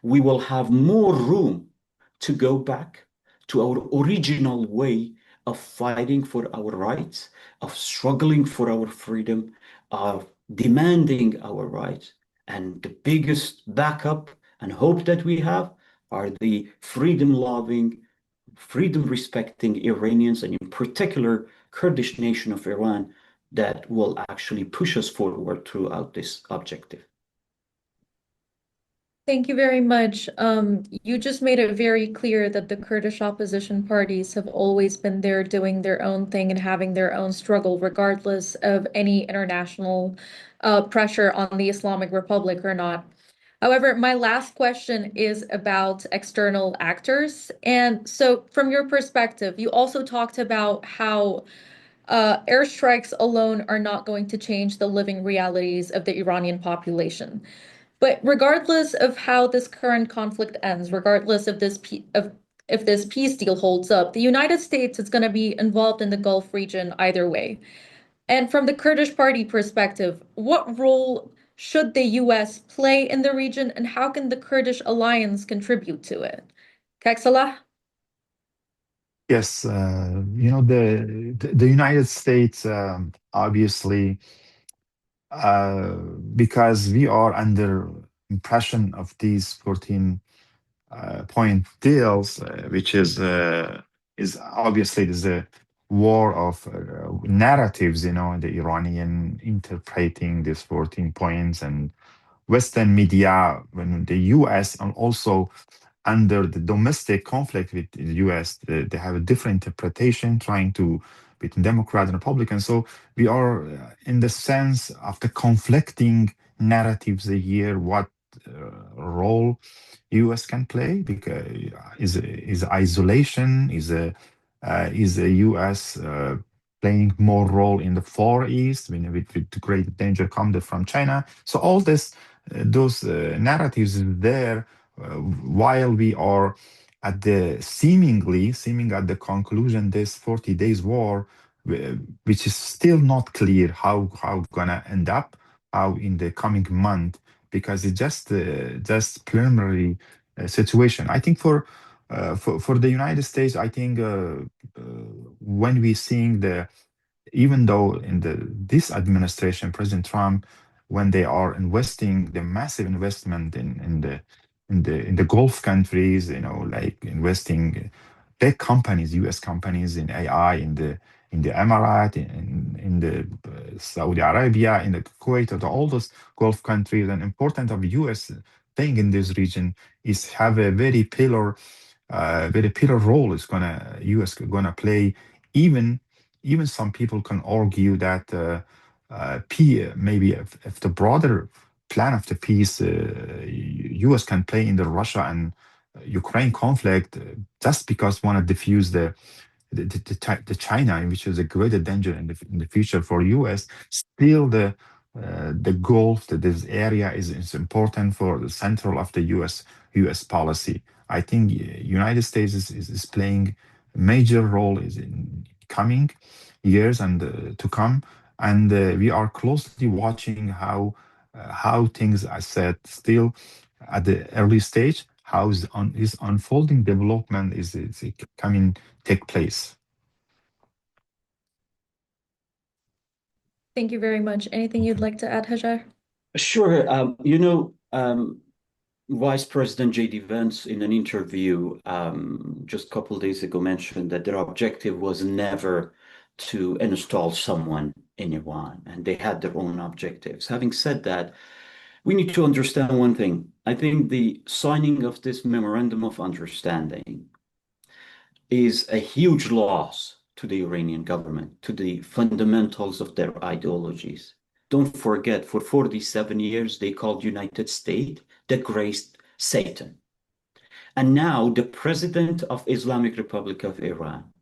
we will have more room to go back to our original way of fighting for our rights, of struggling for our freedom, of demanding our rights. And the biggest backup and hope that we have are the freedom loving, freedom respecting Iranians, and in particular, Kurdish nation of Iran that will actually push us forward throughout this objective. Thank you very much. You just made it very clear that the Kurdish opposition parties have always been there doing their own thing and having their own struggle, regardless of any international pressure on the Islamic Republic or not. However, my last question is about external actors. And so, from your perspective, you also talked about how airstrikes alone are not going to change the living realities of the Iranian population. But regardless of how this current conflict ends, regardless of if this peace deal holds up, the United States is going to be involved in the Gulf region either way. And from the Kurdish party perspective, what role should the US play in the region, and how can the Kurdish alliance contribute to it? Salah? Yes, the United States obviously uh, because we are under impression of these 14 point deals, which is obviously there's a war of narratives, the Iranian interpreting these 14 points and Western media when the U.S. and also under the domestic conflict with the U.S., they have a different interpretation, trying to between Democrats and Republicans. So we are in the sense of the conflicting narratives a year. What role U.S. can play? Because is isolation is a U.S. Playing more role in the Far East with the great danger coming from China. So all this those narratives is there while we are at the seeming at the conclusion this 40 days war which is still not clear how gonna end up how in the coming month because it's just preliminary situation. I think for the United States, I think when we seeing the even though in this administration, President Trump, when they are investing the massive investment in the Gulf countries, like investing big companies, U.S. companies in AI, in the Emirate, in the Saudi Arabia, in the Kuwait, or all those Gulf countries, and important of the U.S. thing in this region is have a very pillar role is gonna U.S. gonna play. Even even some people can argue that maybe if the broader plan of the peace, U.S. can play in the Russia and Ukraine conflict just because want to diffuse the China, which is a greater danger in the future for U.S. Still, the Gulf, this area is important for the central of the U.S. policy. I think United States is playing a major role is in coming years and to come, and we are closely watching how things are said still at the early stage. How is unfolding development is coming take place. Thank you very much. Anything you'd Okay. like to add, Hejar? Sure. Vice President J.D. Vance, in an interview just a couple of days ago, mentioned that their objective was never to install someone in Iran, and they had their own objectives. Having said that, we need to understand one thing. I think the signing of this memorandum of understanding is a huge loss to the Iranian government, to the fundamentals of their ideologies. Don't forget, for 47 years, they called United States the great Satan. And now the president of Islamic Republic of Iran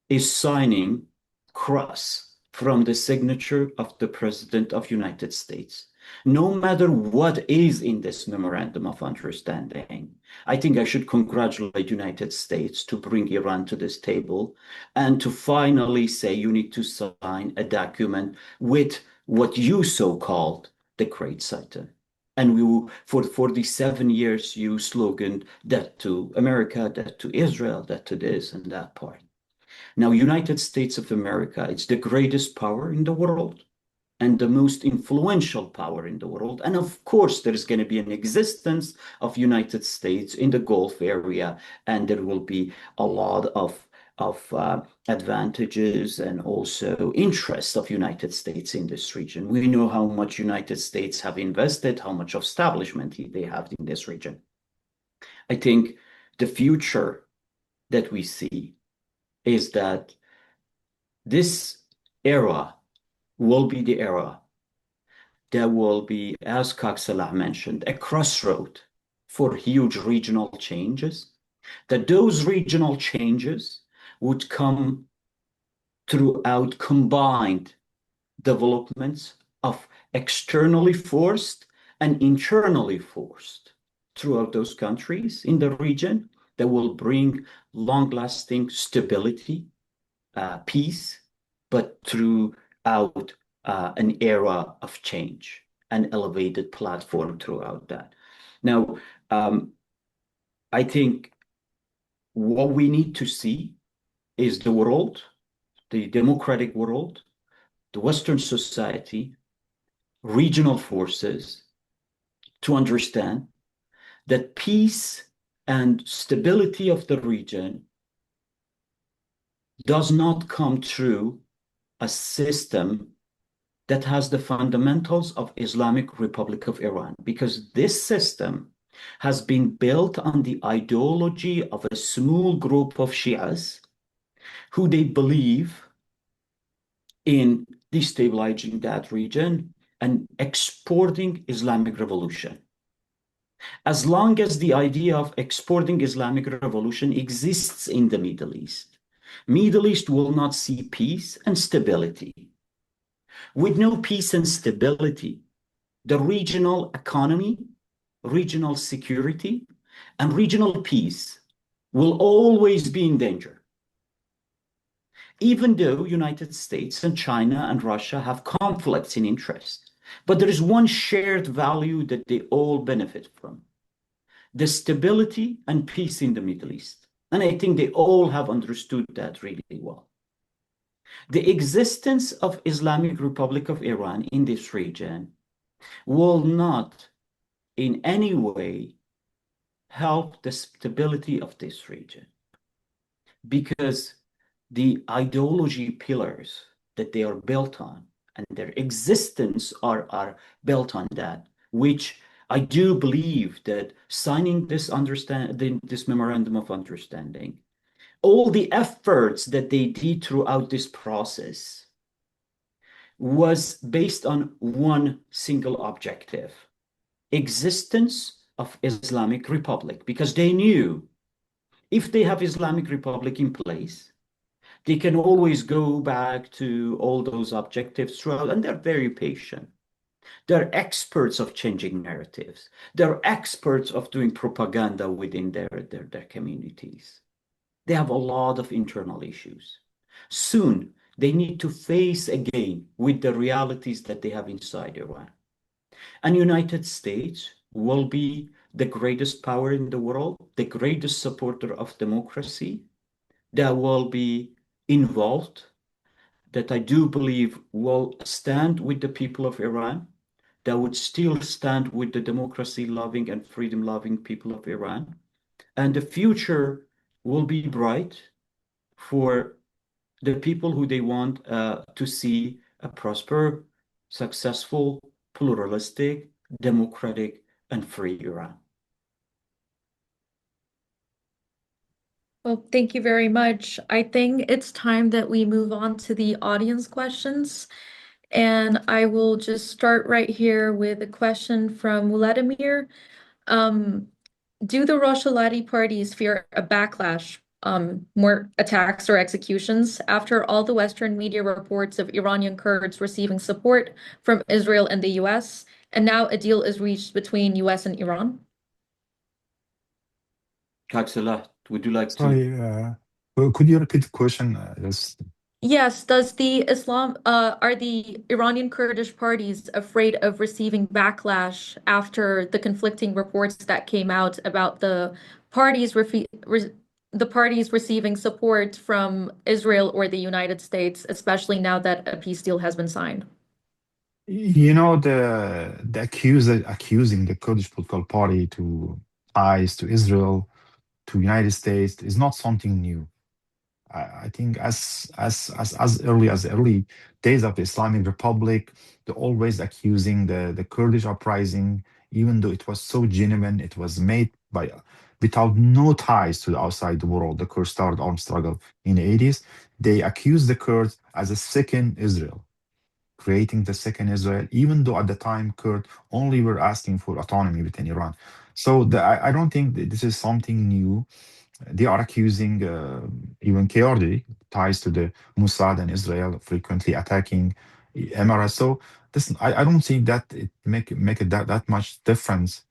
is signing cross from the signature of the president of United States. No matter what is in this memorandum of understanding, I think I should congratulate United States to bring Iran to this table and to finally say you need to sign a document with what you so called the great Satan. And for 47 years, you sloganed death to America, death to Israel, death to this and that part. Now, United States of America, it's the greatest power in the world and the most influential power in the world. And of course, there is going to be an existence of United States in the Gulf area, and there will be a lot of advantages and also interest of United States in this region. We know how much United States have invested, how much establishment they have in this region. I think the future that we see is that this era will be the era that will be, as Salah mentioned, a crossroad for huge regional changes, that those regional changes would come throughout combined developments of externally forced and internally forced throughout those countries in the region that will bring long-lasting stability, peace, but throughout an era of change, an elevated platform throughout that. Now, I think what we need to see is the world, the democratic world, the Western society, regional forces, to understand that peace and stability of the region does not come through a system that has the fundamentals of Islamic Republic of Iran, because this system has been built on the ideology of a small group of Shias who they believe in destabilizing that region and exporting Islamic revolution. As long as the idea of exporting Islamic revolution exists in the Middle East, Middle East will not see peace and stability. With no peace and stability, the regional economy, regional security, and regional peace will always be in danger. Even though United States and China and Russia have conflicts in interest, but there is one shared value that they all benefit from: the stability and peace in the Middle East. And I think they all have understood that really well. The existence of Islamic Republic of Iran in this region will not in any way help the stability of this region, because the ideology pillars that they are built on and their existence are built on that, which I do believe that signing this memorandum of understanding, all the efforts that they did throughout this process was based on one single objective: existence of Islamic Republic, because they knew if they have Islamic Republic in place, they can always go back to all those objectives throughout, and they're very patient. They're experts of changing narratives. They're experts of doing propaganda within their communities. They have a lot of internal issues. Soon, they need to face again with the realities that they have inside Iran. And United States will be the greatest power in the world, the greatest supporter of democracy, that will be involved, that I do believe will stand with the people of Iran, that would still stand with the democracy-loving and freedom-loving people of Iran. And the future will be bright for the people who they want to see a prosper, successful, pluralistic, democratic, and free Iran. Well, thank you very much. I think it's time that we move on to the audience questions. And I will just start right here with a question from Vladimir. Do the Rojavati parties fear a backlash, more attacks or executions after all the Western media reports of Iranian Kurds receiving support from Israel and the U.S., and now a deal is reached between U.S. and Iran? Salah, would you like to? Sorry, could you repeat the question? Yes. Yes, does the are the Iranian Kurdish parties afraid of receiving backlash after the conflicting reports that came out about parties the parties receiving support from Israel or the United States, especially now that a peace deal has been signed? Accusing the Kurdish political party to ties to Israel, to United States is not something new. I think as early days of the Islamic Republic, they're always accusing the Kurdish uprising, even though it was so genuine, it was made by without no ties to the outside world. The Kurds started armed struggle in the 80s. They accused the Kurds as a second Israel, creating the second Israel, even though at the time Kurd only were asking for autonomy within Iran. So I don't think that this is something new. They are accusing even KRD ties to the Mossad and Israel frequently attacking Emirates. So this, I don't think that it make it that much difference,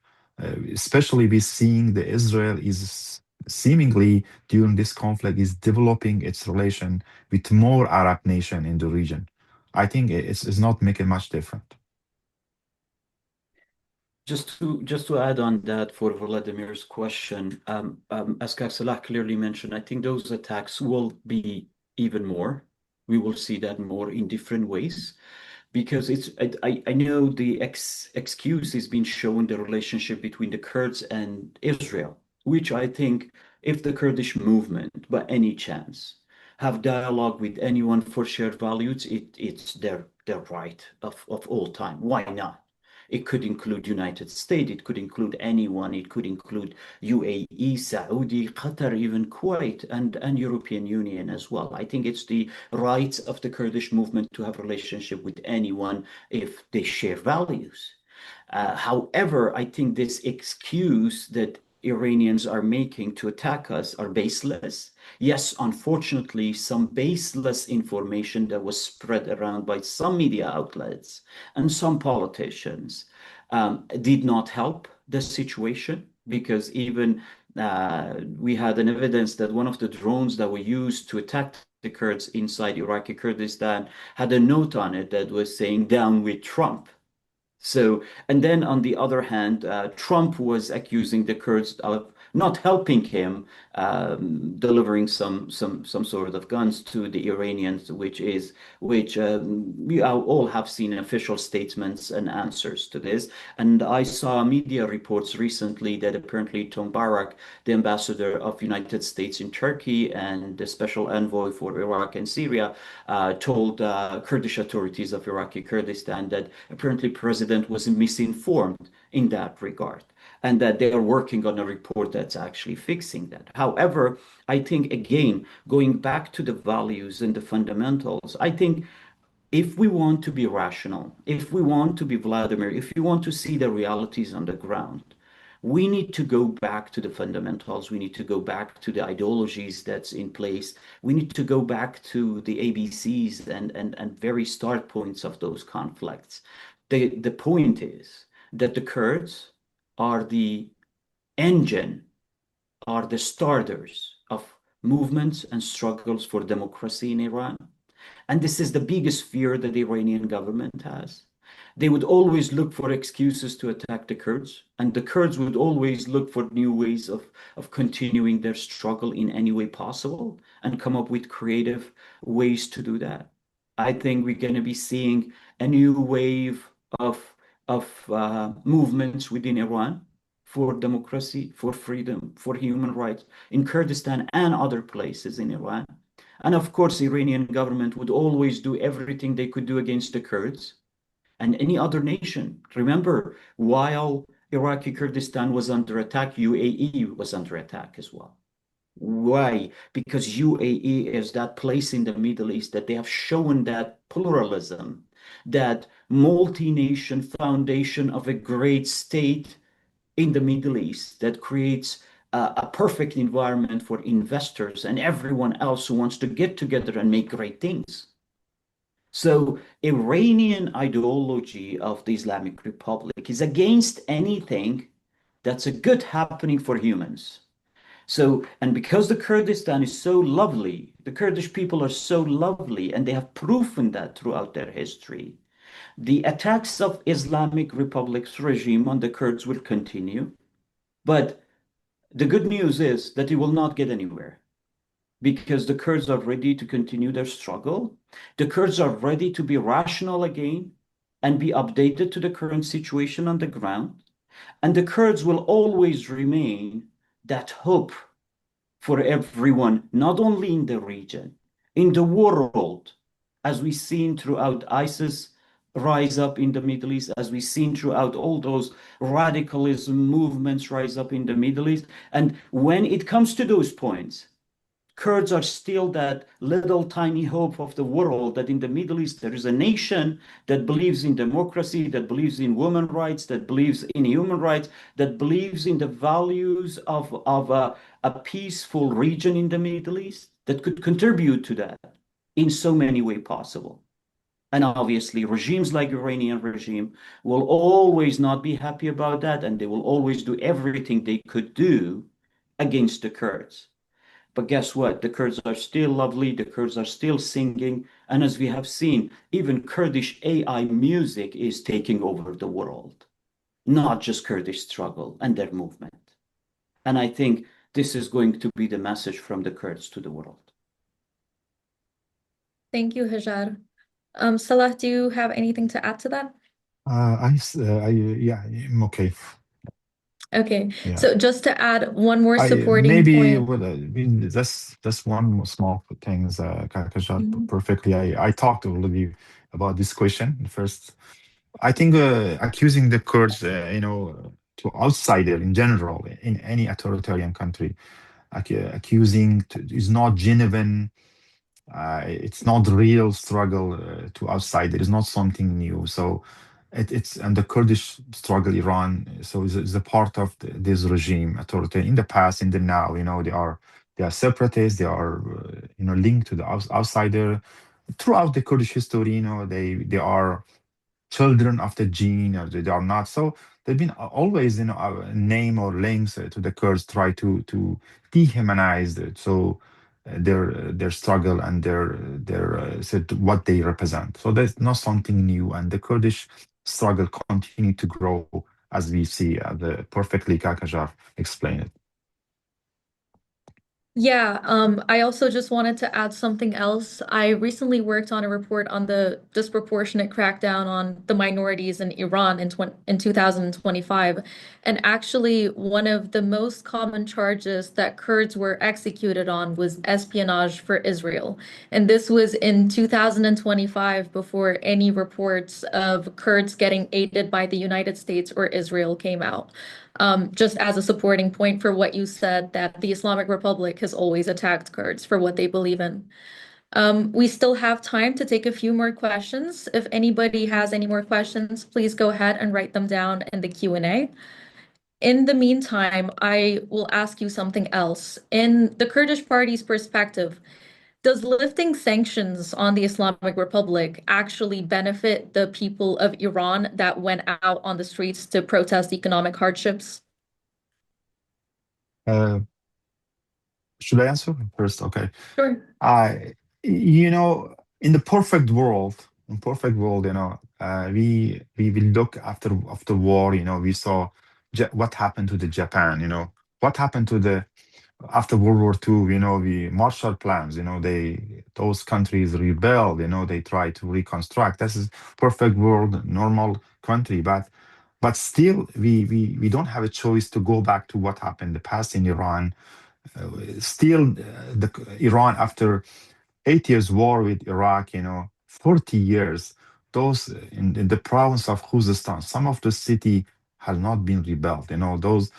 especially we seeing the Israel is seemingly during this conflict is developing its relation with more Arab nation in the region. I think it's not making much different. Just to add on that for Vladimir's question, as Salah clearly mentioned, I think those attacks will be even more. We will see that more in different ways because I know the excuse is being shown the relationship between the Kurds and Israel, which I think if the Kurdish movement, by any chance, have dialogue with anyone for shared values, it's their right of all time. Why not? It could include United States, it could include anyone, it could include UAE, Saudi, Qatar, even Kuwait, and European Union as well. I think it's the rights of the Kurdish movement to have a relationship with anyone if they share values. However, I think this excuse that Iranians are making to attack us are baseless. Yes, unfortunately, some baseless information that was spread around by some media outlets and some politicians did not help the situation because even we had an evidence that one of the drones that were used to attack the Kurds inside Iraqi Kurdistan had a note on it that was saying down with Trump. So, and then on the other hand, Trump was accusing the Kurds of not helping him delivering some sort of guns to the Iranians, which we all have seen official statements and answers to this. And I saw media reports recently that apparently Tom Barak, the ambassador of United States in Turkey and the special envoy for Iraq and Syria, told Kurdish authorities of Iraqi Kurdistan that apparently President was misinformed in that regard and that they are working on a report that's actually fixing that. However, I think, again, going back to the values and the fundamentals, I think if we want to be rational, if we want to be Vladimir, if we want to see the realities on the ground, we need to go back to the fundamentals. We need to go back to the ideologies that's in place. We need to go back to the ABCs and very start points of those conflicts. The point is that the Kurds are the engine, are the starters of movements and struggles for democracy in Iran. And this is the biggest fear that the Iranian government has. They would always look for excuses to attack the Kurds, and the Kurds would always look for new ways of continuing their struggle in any way possible and come up with creative ways to do that. I think we're going to be seeing a new wave of, of movements within Iran for democracy, for freedom, for human rights in Kurdistan and other places in Iran. And of course, the Iranian government would always do everything they could do against the Kurds and any other nation. Remember, while Iraqi Kurdistan was under attack, UAE was under attack as well. Why? Because UAE is that place in the Middle East that they have shown that pluralism, that multi-nation foundation of a great state in the Middle East that creates a perfect environment for investors and everyone else who wants to get together and make great things. So Iranian ideology of the Islamic Republic is against anything that's a good happening for humans. So, and because the Kurdistan is so lovely, the Kurdish people are so lovely, and they have proven that throughout their history, the attacks of Islamic Republic's regime on the Kurds will continue. But the good news is that it will not get anywhere because the Kurds are ready to continue their struggle. The Kurds are ready to be rational again and be updated to the current situation on the ground. And the Kurds will always remain that hope for everyone, not only in the region, in the world, as we've seen throughout ISIS rise up in the Middle East, as we've seen throughout all those radicalism movements rise up in the Middle East. And when it comes to those points, Kurds are still that little tiny hope of the world that in the Middle East there is a nation that believes in democracy, that believes in women's rights, that believes in human rights, that believes in the values of a peaceful region in the Middle East that could contribute to that in so many ways possible. And obviously, regimes like Iranian regime will always not be happy about that, and they will always do everything they could do against the Kurds. But guess what? The Kurds are still lovely. The Kurds are still singing. And as we have seen, even Kurdish AI music is taking over the world, not just Kurdish struggle and their movement. And I think this is going to be the message from the Kurds to the world. Thank you, Hejar. Salah, do you have anything to add to that? Yeah, I'm okay. Okay, Yeah. so just to add one more supporting Maybe point. well, I mean, that's one small things, Kaja, Mhm. perfectly. I talked already about this question first. I think accusing the Kurds, to outsider in general in any authoritarian country, is not genuine. It's not real struggle to outsider. It's not something new. So it's and the Kurdish struggle, Iran. So is a part of this regime, authoritarian in the past, in the now. They are separatists. They are linked to the outsider throughout the Kurdish history. They are children of the gene, or they are not. So they've been always, name or names to the Kurds try to dehumanize it. So their struggle and their said what they represent. So that's not something new, and the Kurdish struggle continue to grow as we see. The perfectly Kakajar explained it. Yeah, I also just wanted to add something else. I recently worked on a report on the disproportionate crackdown on the minorities in Iran in 2025. And actually, one of the most common charges that Kurds were executed on was espionage for Israel. And this was in 2025 before any reports of Kurds getting aided by the United States or Israel came out. Just as a supporting point for what you said, that the Islamic Republic has always attacked Kurds for what they believe in. We still have time to take a few more questions. If anybody has any more questions, please go ahead and write them down in the Q&A. In the meantime, I will ask you something else. In the Kurdish party's perspective, does lifting sanctions on the Islamic Republic actually benefit the people of Iran that went out on the streets to protest economic hardships? Uh, should I answer first? Okay. Sure. I, in the perfect world, we will look after war. We saw what happened to the Japan. What happened to the after World War II. The Marshall plans. Those countries rebelled. They try to reconstruct. This is perfect world, normal country, but still, we don't have a choice to go back to what happened in the past in Iran. Still, the Iran after 8 years war with Iraq, 40 years, those in the province of Khuzestan, some of the city has not been rebuilt. Those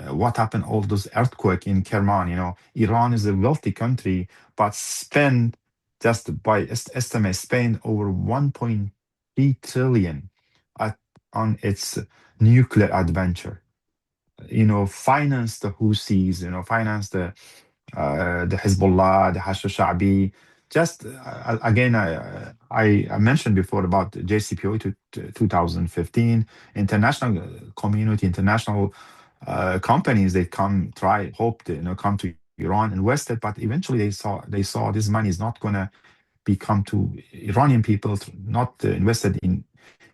what happened, all those earthquake in Kerman, Iran is a wealthy country, but spend just by estimate, spend over 1.3 trillion at, on its nuclear adventure. Finance the Houthis, finance the Hezbollah, the Hashd Sha'bi. Just again, I mentioned before about JCPOA to 2015, international community, international companies, they come try hope to come to Iran, invest it, but eventually they saw this money is not gonna become to Iranian people, not invested in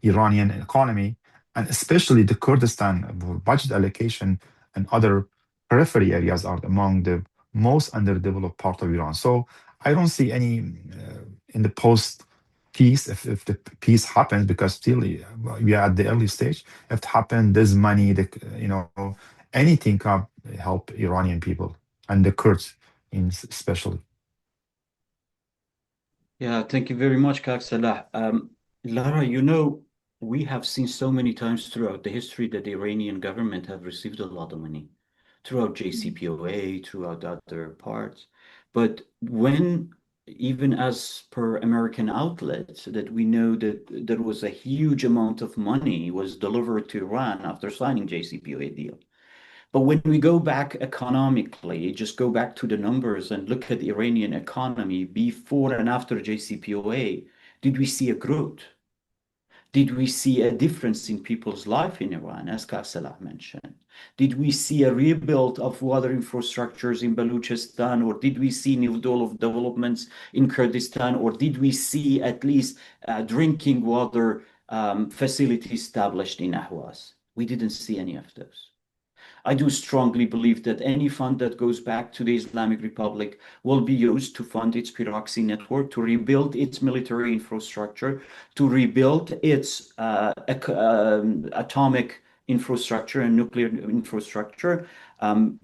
Iranian economy, and especially the Kurdistan budget allocation and other periphery areas are among the most underdeveloped part of Iran. So I don't see any in the post peace, if the peace happens, because still we are at the early stage. If it happens, there's money, anything can help Iranian people and the Kurds in especially. Yeah, thank you very much, Kak Salah. Lara, we have seen so many times throughout the history that the Iranian government have received a lot of money throughout JCPOA, throughout other parts. But when, even as per American outlets, that we know that there was a huge amount of money was delivered to Iran after signing JCPOA deal. But when we go back economically, just go back to the numbers and look at the Iranian economy before and after JCPOA, did we see a growth? Did we see a difference in people's life in Iran, as Salah mentioned? Did we see a rebuild of water infrastructures in Balochistan, or did we see new developments in Kurdistan, or did we see at least drinking water facility established in Ahwaz? We didn't see any of those. I do strongly believe that any fund that goes back to the Islamic Republic will be used to fund its proxy network, to rebuild its military infrastructure, to rebuild its atomic infrastructure and nuclear infrastructure. I'm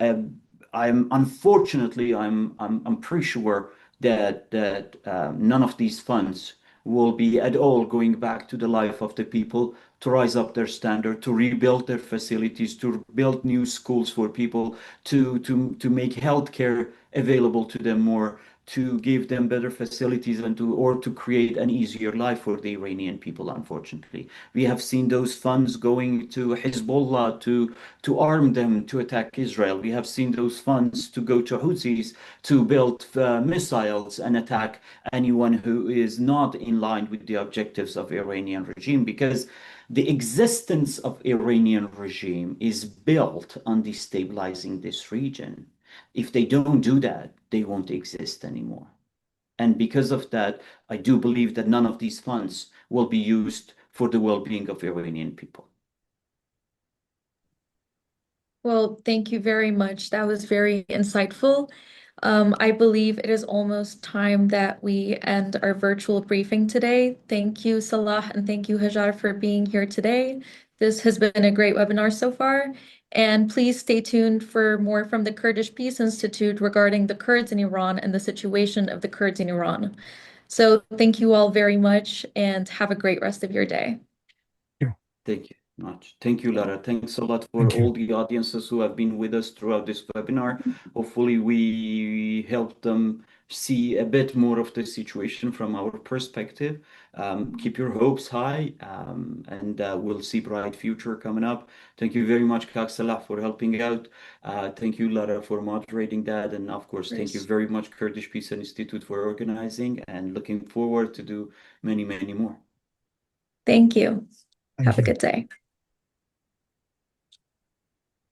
pretty sure that none of these funds will be at all going back to the life of the people, to rise up their standard, to rebuild their facilities, to build new schools for people, to make healthcare available to them more, to give them better facilities, and to create an easier life for the Iranian people. Unfortunately, we have seen those funds going to Hezbollah to arm them to attack Israel. We have seen those funds to go to Houthis to build missiles and attack anyone who is not in line with the objectives of Iranian regime, because the existence of Iranian regime is built on destabilizing this region. If they don't do that, they won't exist anymore. And because of that, I do believe that none of these funds will be used for the well-being of Iranian people. Well, thank you very much. That was very insightful. I believe it is almost time that we end our virtual briefing today. Thank you, Salah, and thank you, Hejar, for being here today. This has been a great webinar so far. And please stay tuned for more from the Kurdish Peace Institute regarding the Kurds in Iran and the situation of the Kurds in Iran. So thank you all very much and have a great rest of your day. Yeah. Thank you much. Thank you, Lara. Thanks a lot for Thank you. all the audiences who have been with us throughout this webinar. Hopefully, we helped them see a bit more of the situation from our perspective. Keep your hopes high, and we'll see bright future coming up. Thank you very much, Kak Salah, for helping out. Thank you, Lara, for moderating that. And of course, thank you very much, Kurdish Peace Institute, for organizing, and looking forward to do many, many more. Thank you. Thank Have a you. good day.